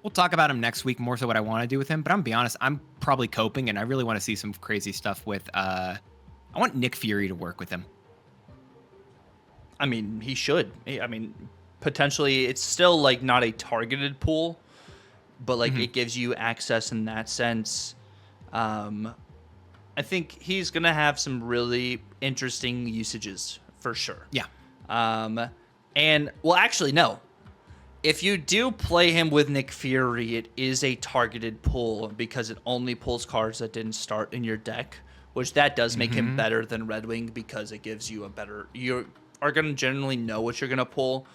we'll talk about him next week, more so what I want to do with him. But I'm gonna be honest, I'm probably coping, and I really want to see some crazy stuff with. I want Nick Fury to work with him. I mean, he should. I mean, potentially, it's still like not a targeted pool, but like it gives you access in that sense. I think he's gonna have some really interesting usages for sure. Yeah. And well, actually, no. If you do play him with Nick Fury, it is a targeted pull because it only pulls cards that didn't start in your deck, which that does make him better than Red Wing because it gives you a better. You are gonna generally know what you're gonna pull,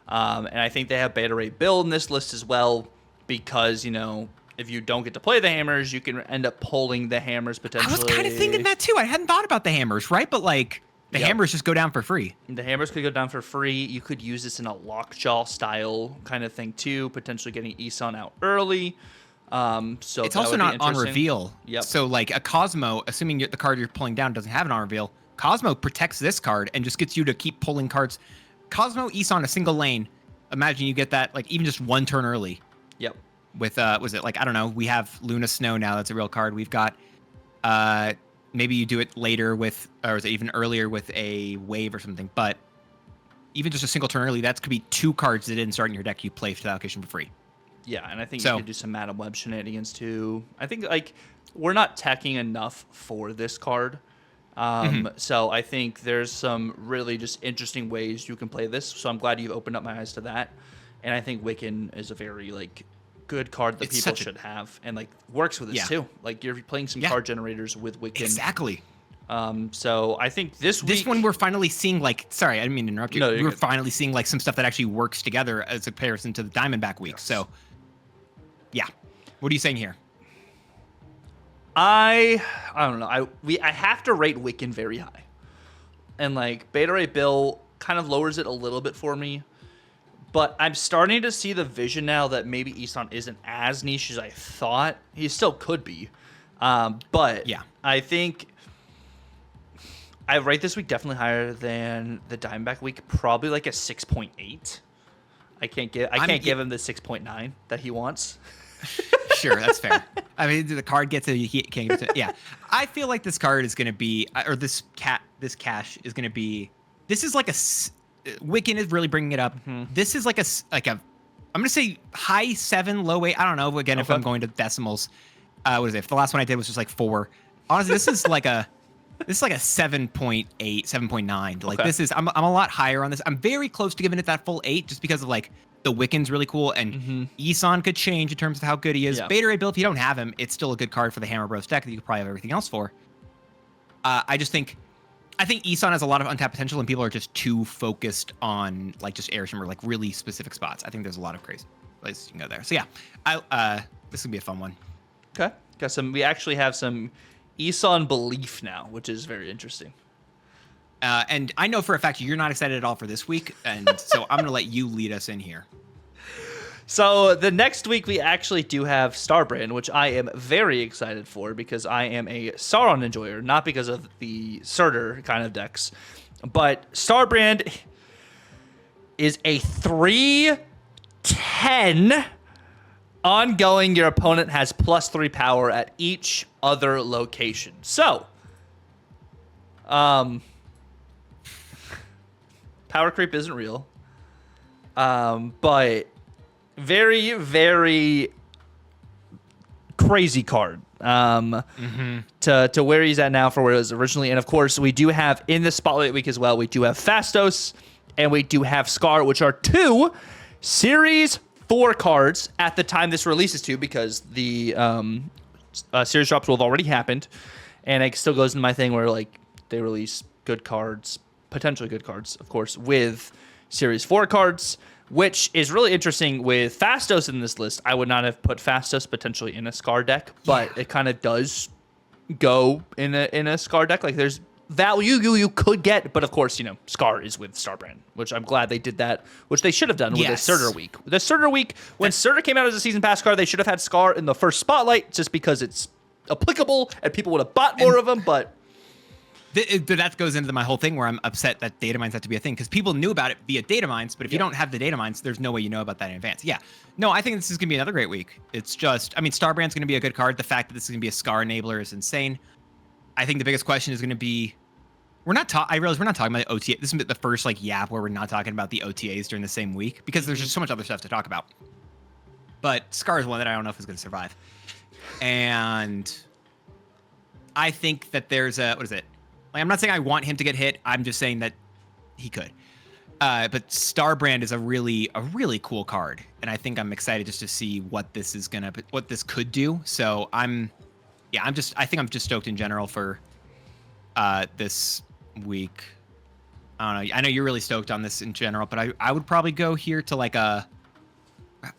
and I think they have Beta Ray build in this list as well because if you don't get to play the hammers, you can end up pulling the hammers potentially. I was kind of thinking that too. I hadn't thought about the hammers, right? But like the hammers just go down for free. The hammers could go down for free. You could use this in a lockjaw style kind of thing too, potentially getting Isan out early. So it's also not on reveal. Yep. So like a Cosmo, assuming the card you're pulling down doesn't have an on reveal, Cosmo protects this card and just gets you to keep pulling cards. Cosmo, Isan, a single lane. Imagine you get that like even just one turn early. Yep. With was it like, I don't know, we have Luna Snow now, that's a real card. We've got maybe you do it later with, or is it even earlier with a wave or something, but even just a single turn early, that could be 2 cards that didn't start in your deck you play for the allocation for free. Yeah, and I think you could do some Madam Web shenanigans too. I think like we're not teching enough for this card. So I think there's some really just interesting ways you can play this. So I'm glad you've opened up my eyes to that. And I think Wiccan is a very like good card that people should have, and like works with this too. Like you're playing some card generators with Wiccan. Exactly. So I think this one we're finally seeing like, sorry, I didn't mean to interrupt you. No, we're finally seeing like some stuff that actually works together as a comparison to the Diamondback week. Yes. So yeah. What are you saying here? I don't know. I have to rate Wiccan very high. And like Beta Ray Bill kind of lowers it a little bit for me. But I'm starting to see the vision now that maybe Isan isn't as niche as I thought. He still could be. But yeah, I think I rate this week definitely higher than the Diamondback week, probably like a 6.8. I can't give him the 6.9 that he wants. Sure, that's fair. I mean, the card gets it, he can't get it. Yeah. I feel like this card is going to be, or this cache is going to be, this is like a, Wiccan is really bringing it up. This is like a, I'm going to say high 7, low 8. I don't know. Again, if I'm going to decimals, what is it? If the last one I did was just like 4. Honestly, this is like a 7.8, 7.9. Like this is, I'm a lot higher on this. I'm very close to giving it that full 8 just because of like the Wiccan's really cool, and Isan could change in terms of how good he is. Beta Ray Bill, if you don't have him, it's still a good card for the Hammer Bros deck that you could probably have everything else for. I think Isan has a lot of untapped potential, and people are just too focused on like just Air Shimmer, like really specific spots. I think there's a lot of crazy places you can go there. So yeah, this is gonna be a fun one. Okay, we actually have some Isan belief now, which is very interesting. And I know for a fact you're not excited at all for this week, and so I'm going to let you lead us in here. So the next week we actually do have Starbrand, which I am very excited for because I am a Sauron enjoyer, not because of the Surtur kind of decks. But Starbrand is a 3/10 ongoing. Your opponent has +3 power at each other location. So, power creep isn't real. But very, very crazy card. To where he's at now for where it was originally. And of course, we do have in the Spotlight week as well, we do have Fastos and we do have Scar, which are 2 Series 4 cards at the time this releases to, because the series drops will have already happened. And it still goes into my thing where like they release good cards, potentially good cards, of course, with Series 4 cards, which is really interesting with Fastos in this list. I would not have put Fastos potentially in a Scar deck, but it kind of does go in a Scar deck. Like there's value you could get, but of course, you know, Scar is with Starbrand, which I'm glad they did that, which they should have done with the Surtur week. The Surtur week, when Surtur came out as a season pass card, they should have had Scar in the first Spotlight just because it's applicable and people would have bought more of them, but that goes into my whole thing where I'm upset that data mines have to be a thing, because people knew about it via data mines, but if you don't have the data mines, there's no way you know about that in advance. Yeah. No, I think this is going to be another great week. It's just, I mean, Starbrand's going to be a good card. The fact that this is going to be a Scar enabler is insane. I think the biggest question is going to be, I realize we're not talking about the OTA. This is the first like yap where we're not talking about the OTAs during the same week, because there's just so much other stuff to talk about. But Scar is one that I don't know if is going to survive. And I think that there's a, what is it? Like, I'm not saying I want him to get hit. I'm just saying that he could. But Starbrand is a really cool card, and I think I'm excited just to see what this could do. So I think I'm just stoked in general for this week. I don't know. I know you're really stoked on this in general, but I would probably go here to like where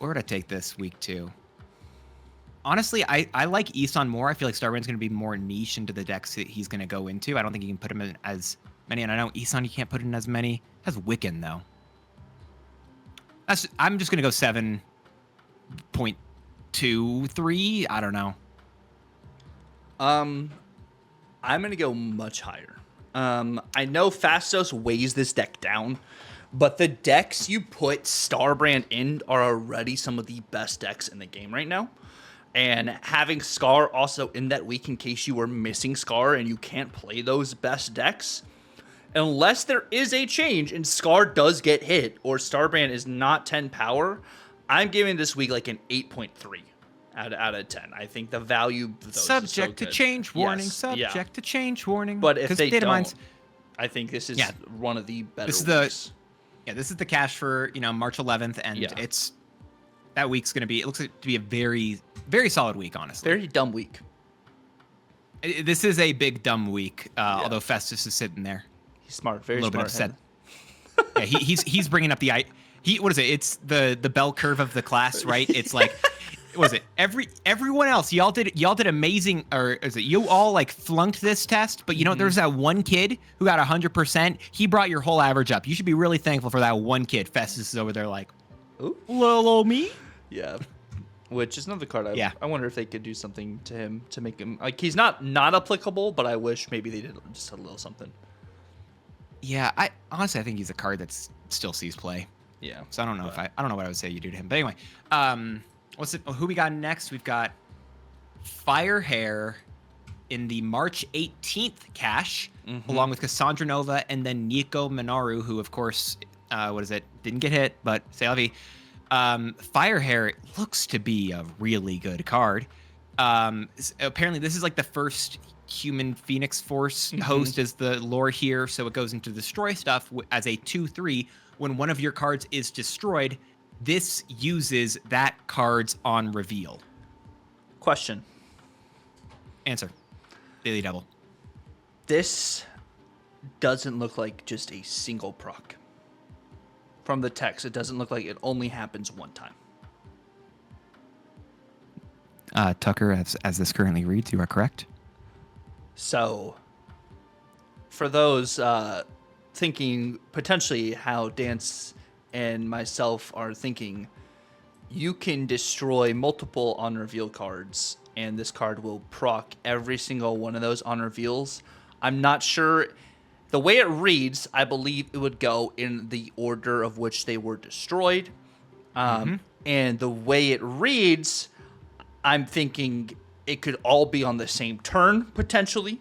would I take this week to? Honestly, I like Isan more. I feel like Starbrand's going to be more niche into the decks that he's going to go into. I don't think you can put him in as many. And I know Isan, you can't put in as many. It has Wiccan, though. I'm just going to go 7.23. I don't know. I'm going to go much higher. I know Fastos weighs this deck down, but the decks you put Starbrand in are already some of the best decks in the game right now. And having Scar also in that week in case you were missing Scar and you can't play those best decks, unless there is a change and Scar does get hit or Starbrand is not 10 power, I'm giving this week like an 8.3 out of 10. I think the value of those subject is so to change warning. Yes, Subject to change warning. But if they don't, mines, I think this is one of the better weeks. This is the cache for March 11th, and it's that week's going to be. It looks like to be a very, very solid week, honestly. Very dumb week. This is a big dumb week. Although Festus is sitting there. He's smart. Very smart. A little bit upset. Yeah, he's bringing up what is it? It's the bell curve of the class, right? It's like, what was it? Everyone else, y'all did amazing, or is it you all like flunked this test? But you know, there's that one kid who got 100%. He brought your whole average up. You should be really thankful for that one kid. Festus is over there like, ooh, little old me. Yeah. Which is another card. I wonder if they could do something to him to make him like he's not applicable, but I wish maybe they did just a little something. Yeah, I honestly think he's a card that still sees play. Yeah. So I don't know I don't know what I would say you do to him. But anyway, who we got next? We've got Firehair in the March 18th cache, along with Cassandra Nova and then Nico Minoru, who of course didn't get hit, but c'est la vie. Firehair looks to be a really good card. Apparently this is like the first human Phoenix Force host as the lore here, so it goes into destroy stuff as a 2/3. When one of your cards is destroyed, this uses that card's on reveal. Question. Answer. Daily double. This doesn't look like just a single proc. From the text, it doesn't look like it only happens one time. Tucker, as this currently reads, you are correct. So, for those thinking potentially how Dance and myself are thinking, you can destroy multiple on reveal cards, and this card will proc every single one of those on reveals. I'm not sure. The way it reads, I believe it would go in the order of which they were destroyed. And the way it reads, I'm thinking it could all be on the same turn, potentially,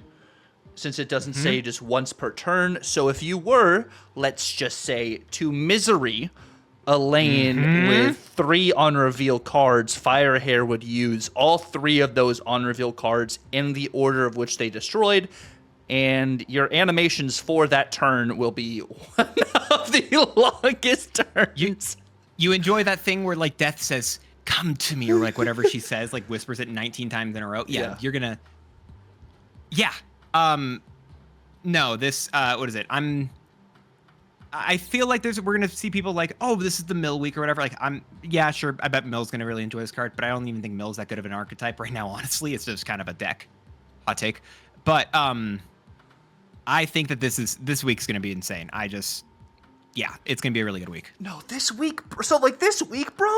since it doesn't say just once per turn. So if you were, let's just say, to Misery a lane with 3 on-reveal cards, Firehair would use all 3 of those on-reveal cards in the order of which they destroyed, and your animations for that turn will be one of the longest turns. You enjoy that thing where like Death says, "Come to me," or like whatever she says, like whispers it 19 times in a row. Yeah. You're gonna. Yeah. No, this. What is it? I feel like we're gonna see people like, oh, this is the Mill week or whatever. Like, yeah, sure. I bet Mill's gonna really enjoy this card, but I don't even think Mill's that good of an archetype right now. Honestly, it's just kind of a deck. Hot take. But I think that this week's gonna be insane. Yeah, it's gonna be a really good week. No, this week. So like this week, bro.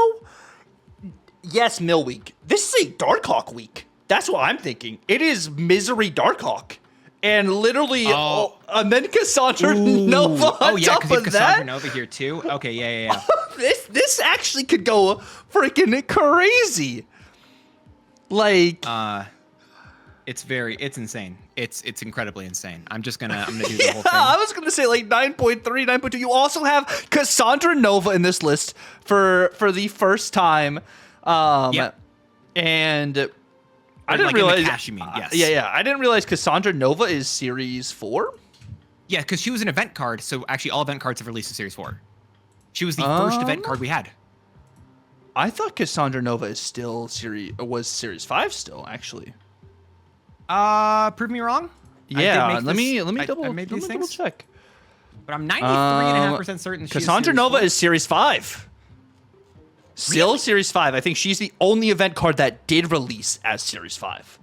Yes, Mill week. This is a Darkhawk week. That's what I'm thinking. It is Misery Darkhawk. And literally, and then Cassandra Nova on top of Cassandra that. Nova here too. Okay, yeah. This actually could go freaking crazy. Like, it's insane. It's incredibly insane. I'm gonna do the whole thing. I was gonna say like 9.3, 9.2. You also have Cassandra Nova in this list for the first time. And I didn't realize. In the cache, you mean? Yes. Yeah. I didn't realize Cassandra Nova is Series 4. Yeah, because she was an event card, so actually all event cards have released to Series 4. She was the first event card we had. I thought Cassandra Nova is still was Series 5 still, actually. Prove me wrong. Yeah, let me double check. But I'm 93.5% certain Cassandra Nova is Series 5. Still really? Series 5. I think she's the only event card that did release as Series 5.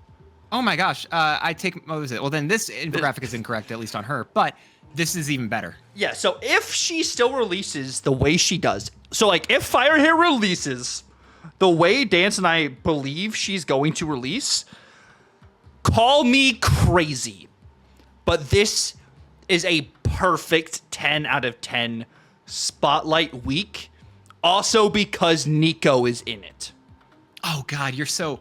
Oh my gosh. What was it? Well, then this infographic is incorrect, at least on her, but this is even better. Yeah, so if she still releases the way she does, so like if Firehair releases the way Dance and I believe she's going to release, call me crazy, but this is a perfect 10 out of 10 Spotlight week. Also because Nico is in it. Oh God, you're so.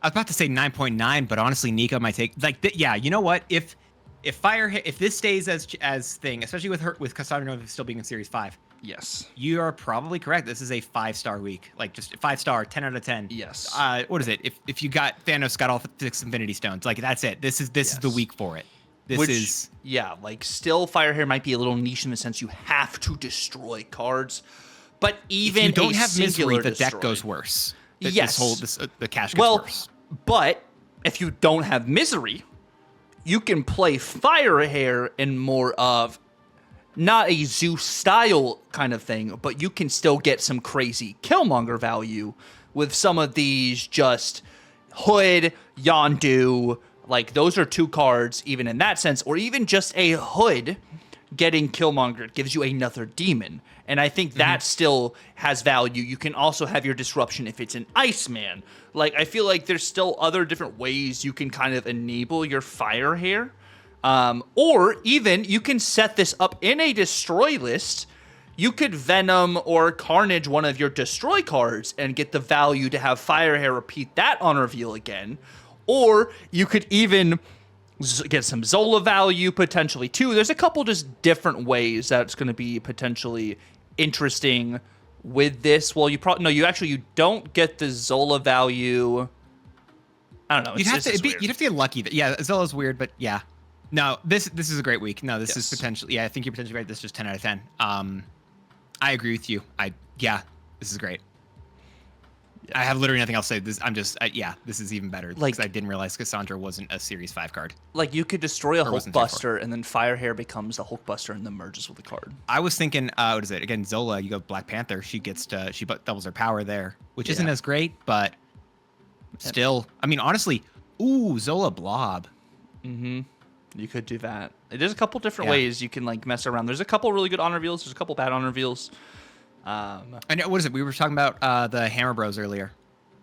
I was about to say 9.9, but honestly, Nico might take yeah. You know what? If this stays as thing, especially with Cassandra Nova still being in Series 5. Yes. You are probably correct. This is a 5-star week, like just 5-star, 10 out of 10. Yes. What is it? If you got Thanos got all 6 Infinity Stones, like that's it. This is the week for it. Yeah, like still Firehair might be a little niche in the sense you have to destroy cards. But even if you don't have Misery, the deck goes worse. Yes. The cache gets worse. But if you don't have Misery, you can play Firehair in more of not a Zeus style kind of thing, but you can still get some crazy Killmonger value with some of these just Hood, Yondu. Like those are 2 cards even in that sense, or even just a Hood getting Killmonger gives you another demon. And I think that still has value. You can also have your disruption if it's an Iceman. Like, I feel like there's still other different ways you can kind of enable your Firehair. Or even you can set this up in a destroy list. You could Venom or Carnage one of your destroy cards and get the value to have Firehair repeat that on reveal again. Or you could even get some Zola value potentially too. There's a couple just different ways that it's going to be potentially interesting with this. Well, you don't get the Zola value. I don't know. You'd have to get lucky. Yeah, Zola's weird, but yeah. No, this is a great week. No, this is potentially. Yeah, I think you're potentially right. This is just 10 out of 10. I agree with you. This is great. Yeah. I have literally nothing else to say. This is even better. Like, I didn't realize Cassandra wasn't a Series 5 card. Like, you could destroy a Hulkbuster, and then Firehair becomes the Hulkbuster and then merges with the card. I was thinking, what is it? Again, Zola, you go Black Panther. She doubles her power there, which isn't as great, but still. I mean, honestly, Zola Blob. Mm-hmm. You could do that. There's a couple different ways you can, like, mess around. There's a couple really good honor reveals. There's a couple bad honor reveals. I know, what is it? We were talking about the Hammer Bros earlier.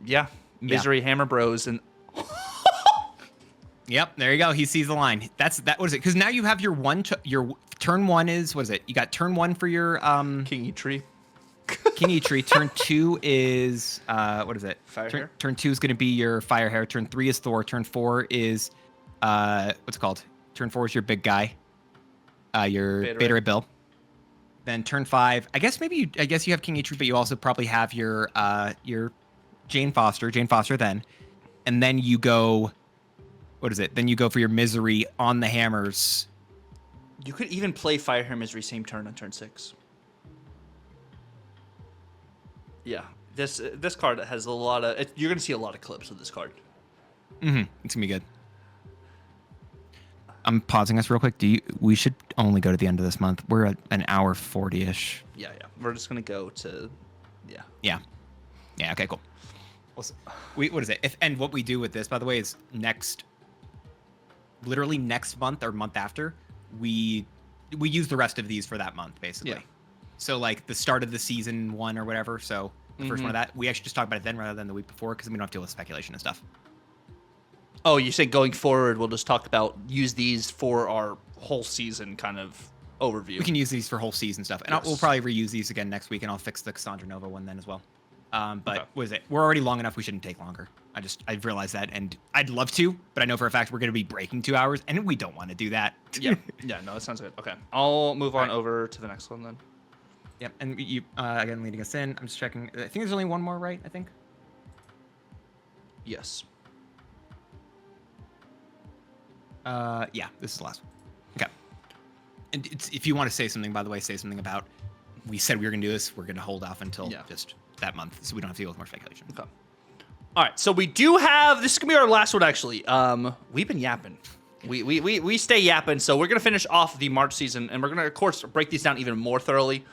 Yeah, Misery, Hammer Bros, and yep, there you go. He sees the line. That. What is it? Because now you have your your turn 1 is, what is it? You got turn 1 for your King Tree. King Tree. Turn 2 is what is it? Fire Hair. Turn 2 is going to be your Fire Hair. Turn 3 is Thor. Turn 4 is what's it called? Turn 4 is your big guy. Your Beta Ray Bill. Then turn 5, I guess you have King Tree, but you also probably have your Jane Foster then. And then you go, what is it? Then you go for your Misery on the hammers. You could even play Fire Hair Misery same turn on turn 6. Yeah, this card has a lot of. You're gonna see a lot of clips of this card. It's gonna be good. I'm pausing us real quick. We should only go to the end of this month. We're at an hour 40-ish. Yeah. We're just gonna go to, Yeah. Okay, cool. What is it? And what we do with this, by the way, is literally next month or month after, we use the rest of these for that month, basically. Yeah. So like the start of the season 1 or whatever. So the first one of that, we actually just talk about it then rather than the week before, because we don't have to deal with speculation and stuff. Oh, you said going forward, we'll just talk about use these for our whole season kind of overview. We can use these for whole season stuff, and we'll probably reuse these again next week, and I'll fix the Cassandra Nova one then as well. But Okay. What is it? We're already long enough. We shouldn't take longer. I've realized that, and I'd love to, but I know for a fact we're going to be breaking 2 hours, and we don't want to do that. Yeah. No, that sounds good. Okay, I'll move on over to the next one then. Yep, and you again leading us in. I'm just checking. I think there's only one more, right? I think. Yes. Yeah, this is the last one. Okay. And if you want to say something, by the way, say something about, we said we were going to do this. We're going to hold off until just that month, so we don't have to deal with more speculation. Okay. All right, so we do have, this is going to be our last one, actually. We've been yapping. We stay yapping, so we're going to finish off the March season, and we're going to, of course, break these down even more thoroughly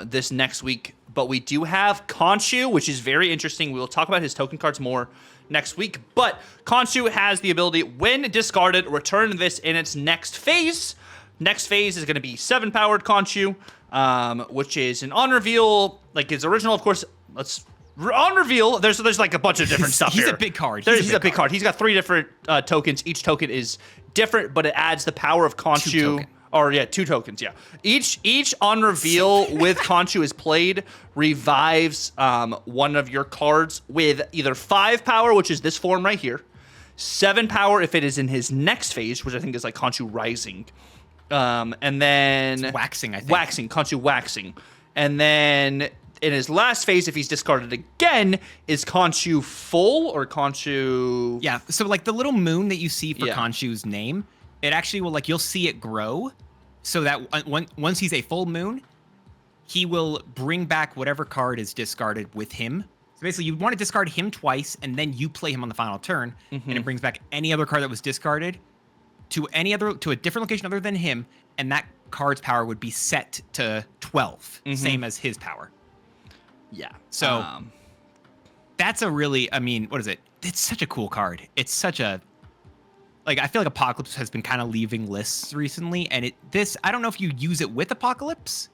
this next week. But we do have Khonshu, which is very interesting. We will talk about his token cards more next week. But Khonshu has the ability, when discarded, return this in its next phase. Next phase is going to be 7-powered Khonshu, which is an on-reveal, like his original, of course. On reveal, there's like a bunch of different stuff he's here. A big card. He's a big card. He's got 3 different tokens. Each token is different, but it adds the power of Khonshu. 2 tokens, yeah. Each on reveal with Khonshu is played revives one of your cards with either 5 power, which is this form right here, 7 power if it is in his next phase, which I think is like Khonshu Rising, and then it's waxing, I think. Khonshu Waxing, and then in his last phase, if he's discarded again, is Khonshu Full or Khonshu? Yeah, so like the little moon that you see for Khonshu's name, it actually will, like, you'll see it grow, so that once he's a full moon, he will bring back whatever card is discarded with him. So basically, you want to discard him twice, and then you play him on the final turn, and it brings back any other card that was discarded to a different location other than him, and that card's power would be set to 12, same as his power. Yeah. So that's a really, I mean, what is it? It's such a cool card. It's such a, like, I feel like Apocalypse has been kind of leaving lists recently, and I don't know if you use it with Apocalypse,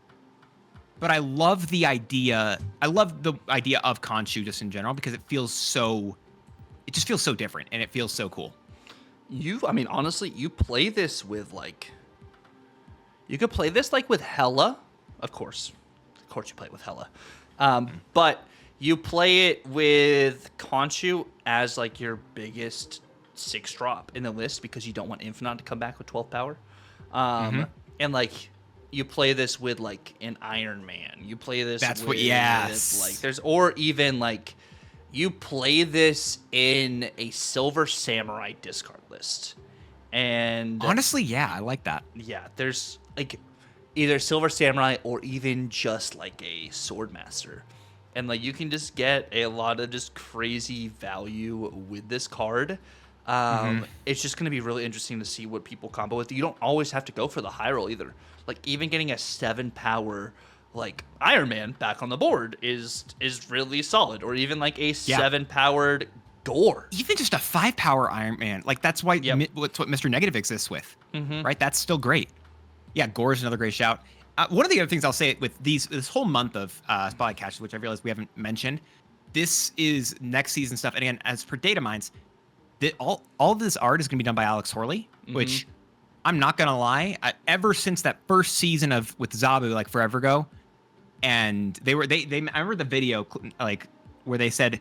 but I love the idea. I love the idea of Khonshu just in general, because it just feels so different, and it feels so cool. I mean, honestly, you play this with, like, you could play this, like, with Hela. Of course you play it with Hela. But you play it with Khonshu as, like, your biggest 6-drop in the list, because you don't want Infinite to come back with 12 power. And, like, you play this with, like, an Iron Man. You play this or even, like, you play this in a Silver Samurai discard list. And honestly, yeah, I like that. Yeah, there's, like, either Silver Samurai or even just, like, a Swordmaster. And, like, you can just get a lot of just crazy value with this card. It's just going to be really interesting to see what people combo with. You don't always have to go for the high roll either. Like, even getting a 7-power, like, Iron Man back on the board is really solid. Or even, like, a 7-powered Gore. Even just a 5-power Iron Man. Like, that's why that's what Mr. Negative exists with. Right? That's still great. Yeah, Gore is another great shout. One of the other things I'll say with this whole month of Spotlight Caches, which I realize we haven't mentioned, this is next season stuff. And again, as per data mines, all of this art is going to be done by Alex Horley, which I'm not going to lie. Ever since that first season with Zabu, like forever ago, and I remember the video like where they said,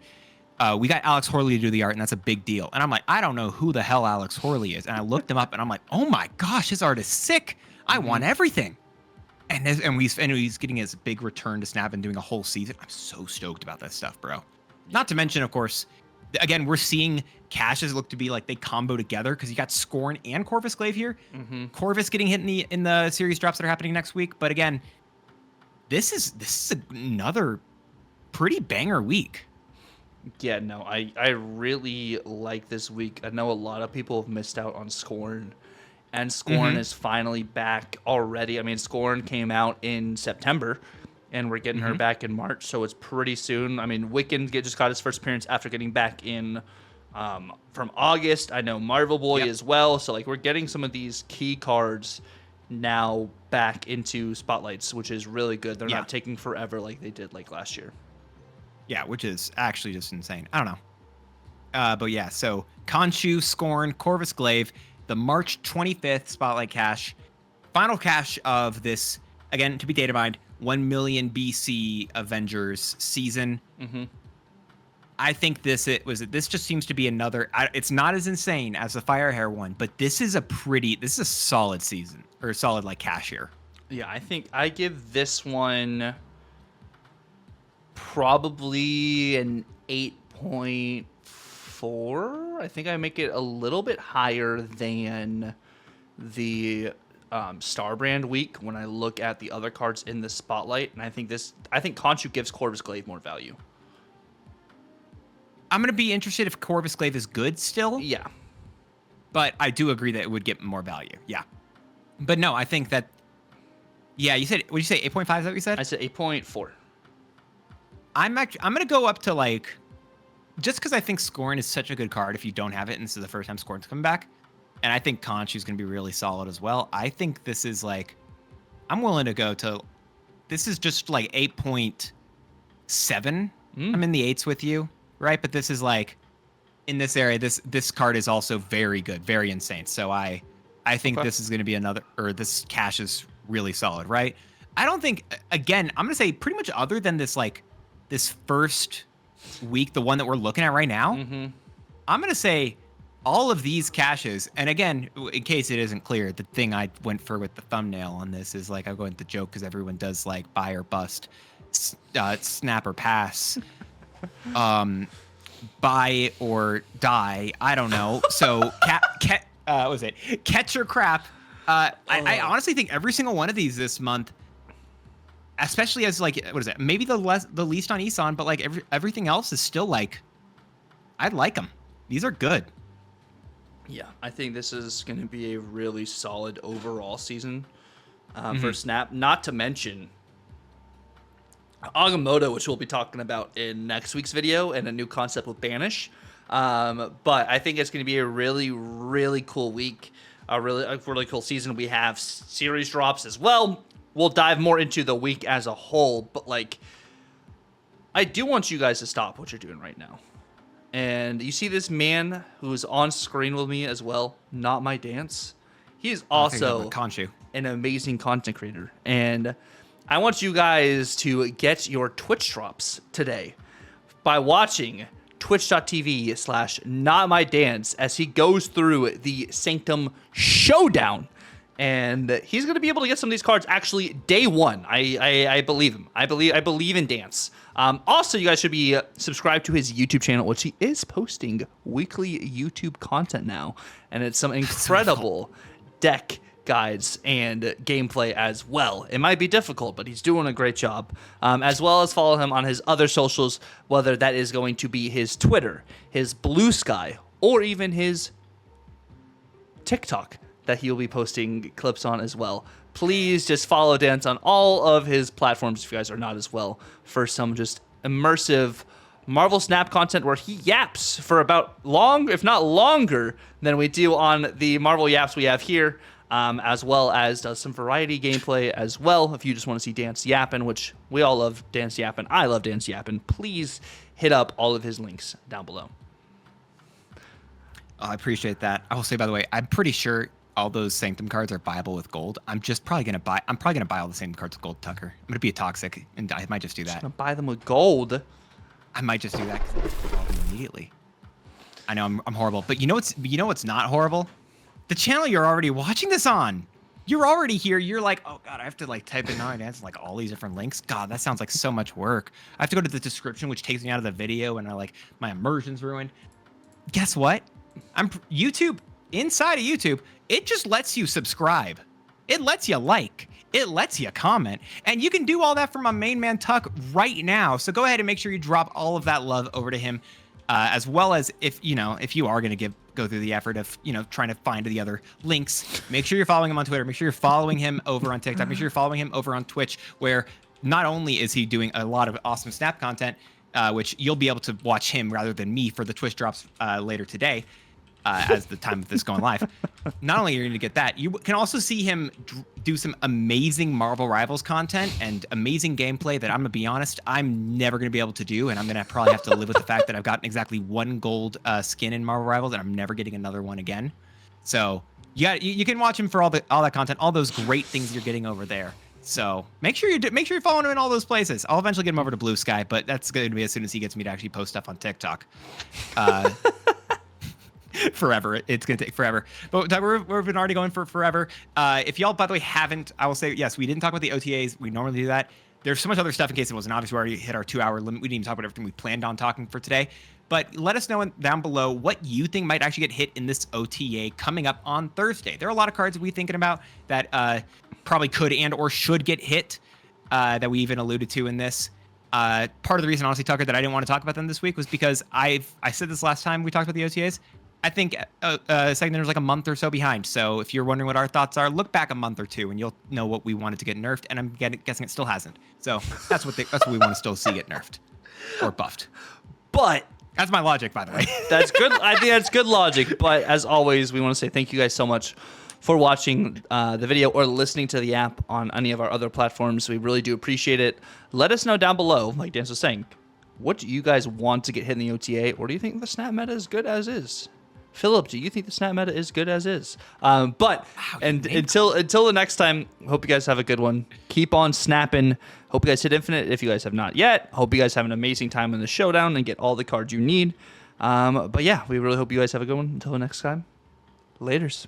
we got Alex Horley to do the art, and that's a big deal. And I'm like, I don't know who the hell Alex Horley is. And I looked him up, and I'm like, oh my gosh, his art is sick. I want everything. And he's getting his big return to Snap and doing a whole season. I'm so stoked about that stuff, bro. Not to mention, of course, again, we're seeing caches look to be like they combo together because you got Scorn and Corvus Glaive here. Corvus getting hit in the series drops that are happening next week. But again, this is another pretty banger week. Yeah, no, I really like this week. I know a lot of people have missed out on Scorn. And Scorn is finally back already. I mean, Scorn came out in September, and we're getting her back in March, so it's pretty soon. I mean, Wiccan just got his first appearance after getting back in from August. I know Marvel Boy as well. So, like, we're getting some of these key cards now back into Spotlights, which is really good. They're not taking forever like they did, like, last year. Yeah, which is actually just insane. I don't know. But, yeah, so Khonshu, Scorn, Corvus Glaive, the March 25th Spotlight Cache, final cache of this, again, to be data mined, 1 million BC Avengers season. I think this just seems to be another. It's not as insane as the Firehair one, but this is a solid season, or solid like cache here. Yeah, I think I give this one probably an 8.4. I think I make it a little bit higher than the Starbrand week when I look at the other cards in the Spotlight, and I think Khonshu gives Corvus Glaive more value. I'm gonna be interested if Corvus Glaive is good still. Yeah, but I do agree that it would get more value. Yeah, but no, I think that. Yeah, you said. What did you say? 8.5 is that what you said? I said 8.4. I'm gonna go up to like. Just because I think Scorn is such a good card if you don't have it, and this is the first time Scorn's coming back. And I think Khonshu is going to be really solid as well. I think this is like, I'm willing to go to, this is just like 8.7. I'm in the 8s with you, right? But this is like, in this area, this card is also very good, very insane. So I think this is going to be this cache is really solid, right? I don't think, again, I'm going to say pretty much other than this, like, this first week, the one that we're looking at right now, I'm going to say all of these caches, and again, in case it isn't clear, the thing I went for with the thumbnail on this is like, I go into the joke because everyone does like buy or bust, snap or pass, buy or die. I don't know. So, what was it? Catch or crap. I honestly think every single one of these this month, especially as like, what is it? Maybe the least on Isan, but like everything else is still like, I'd like them. These are good. Yeah, I think this is going to be a really solid overall season for Snap. Not to mention Agamotto, which we'll be talking about in next week's video, and a new concept with Banish. But I think it's going to be a really, really cool week, a really cool season. We have series drops as well. We'll dive more into the week as a whole, but like, I do want you guys to stop what you're doing right now. And you see this man who's on screen with me as well, notmydance. He is also an amazing content creator. And I want you guys to get your Twitch drops today by watching twitch.tv/notmydance as he goes through the Sanctum Showdown. And he's going to be able to get some of these cards actually day one. I believe him. I believe in Dance. Also, you guys should be subscribed to his YouTube channel, which he is posting weekly YouTube content now. And it's some incredible deck guides and gameplay as well. It might be difficult, but he's doing a great job. As well as follow him on his other socials, whether that is going to be his Twitter, his Blue Sky, or even his TikTok that he'll be posting clips on as well. Please just follow Dance on all of his platforms if you guys are not as well, for some just immersive Marvel Snap content where he yaps for about if not longer than we do on the Marvel Yaps we have here. as well as does some variety gameplay as well. If you just want to see Dance Yappin', which we all love Dance Yappin', I love Dance Yappin', please hit up all of his links down below. Oh, I appreciate that. I will say, by the way, I'm pretty sure all those Sanctum cards are buyable with gold. I'm probably gonna buy all the Sanctum cards with gold, Tucker. I'm gonna be a toxic, and I might just do that. Just gonna buy them with gold. I might just do that because I can them immediately. I know I'm horrible, but you know what's not horrible? The channel you're already watching this on. You're already here. You're like, oh god, I have to like type in notmydance and like all these different links. God, that sounds like so much work. I have to go to the description, which takes me out of the video, and my immersion's ruined. Guess what? YouTube, inside of YouTube, it just lets you subscribe. It lets you like. It lets you comment. And you can do all that from my main man Tuck right now. So go ahead and make sure you drop all of that love over to him, as well as if you are going to go through the effort of trying to find the other links, make sure you're following him on Twitter. Make sure you're following him over on TikTok. Make sure you're following him over on Twitch, where not only is he doing a lot of awesome Snap content, which you'll be able to watch him rather than me for the Twitch drops later today, as the time of this going live. Not only are you going to get that, you can also see him do some amazing Marvel Rivals content and amazing gameplay that I'm going to be honest, I'm never going to be able to do, and I'm going to probably have to live with the fact that I've gotten exactly one gold skin in Marvel Rivals, and I'm never getting another one again. So you can watch him for all that content, all those great things you're getting over there. So make sure you're following him in all those places. I'll eventually get him over to Blue Sky, but that's going to be as soon as he gets me to actually post stuff on TikTok. Forever. It's going to take forever. But we've been already going for forever. If y'all, by the way, haven't, I will say, yes, we didn't talk about the OTAs. We normally do that. There's so much other stuff in case it wasn't obvious. We already hit our 2-hour limit. We didn't even talk about everything we planned on talking for today. But let us know down below what you think might actually get hit in this OTA coming up on Thursday. There are a lot of cards we're thinking about that probably could and or should get hit that we even alluded to in this. Part of the reason, honestly, Tucker, that I didn't want to talk about them this week was because I said this last time we talked about the OTAs. I think second there's like a month or so behind. So if you're wondering what our thoughts are, look back a month or two and you'll know what we wanted to get nerfed. And I'm guessing it still hasn't. So that's what we want to still see get nerfed or buffed. But that's my logic, by the way. That's good. I think that's good logic. But as always, we want to say thank you guys so much for watching the video or listening to the app on any of our other platforms. We really do appreciate it. Let us know down below, like Dan was saying, what do you guys want to get hit in the OTA, or do you think the snap meta is good as is? Philip, do you think the snap meta is good as is? Until the next time, hope you guys have a good one. Keep on snapping. Hope you guys hit infinite if you guys have not yet. Hope you guys have an amazing time in the showdown and get all the cards you need. But yeah, we really hope you guys have a good one. Until the next time, laters.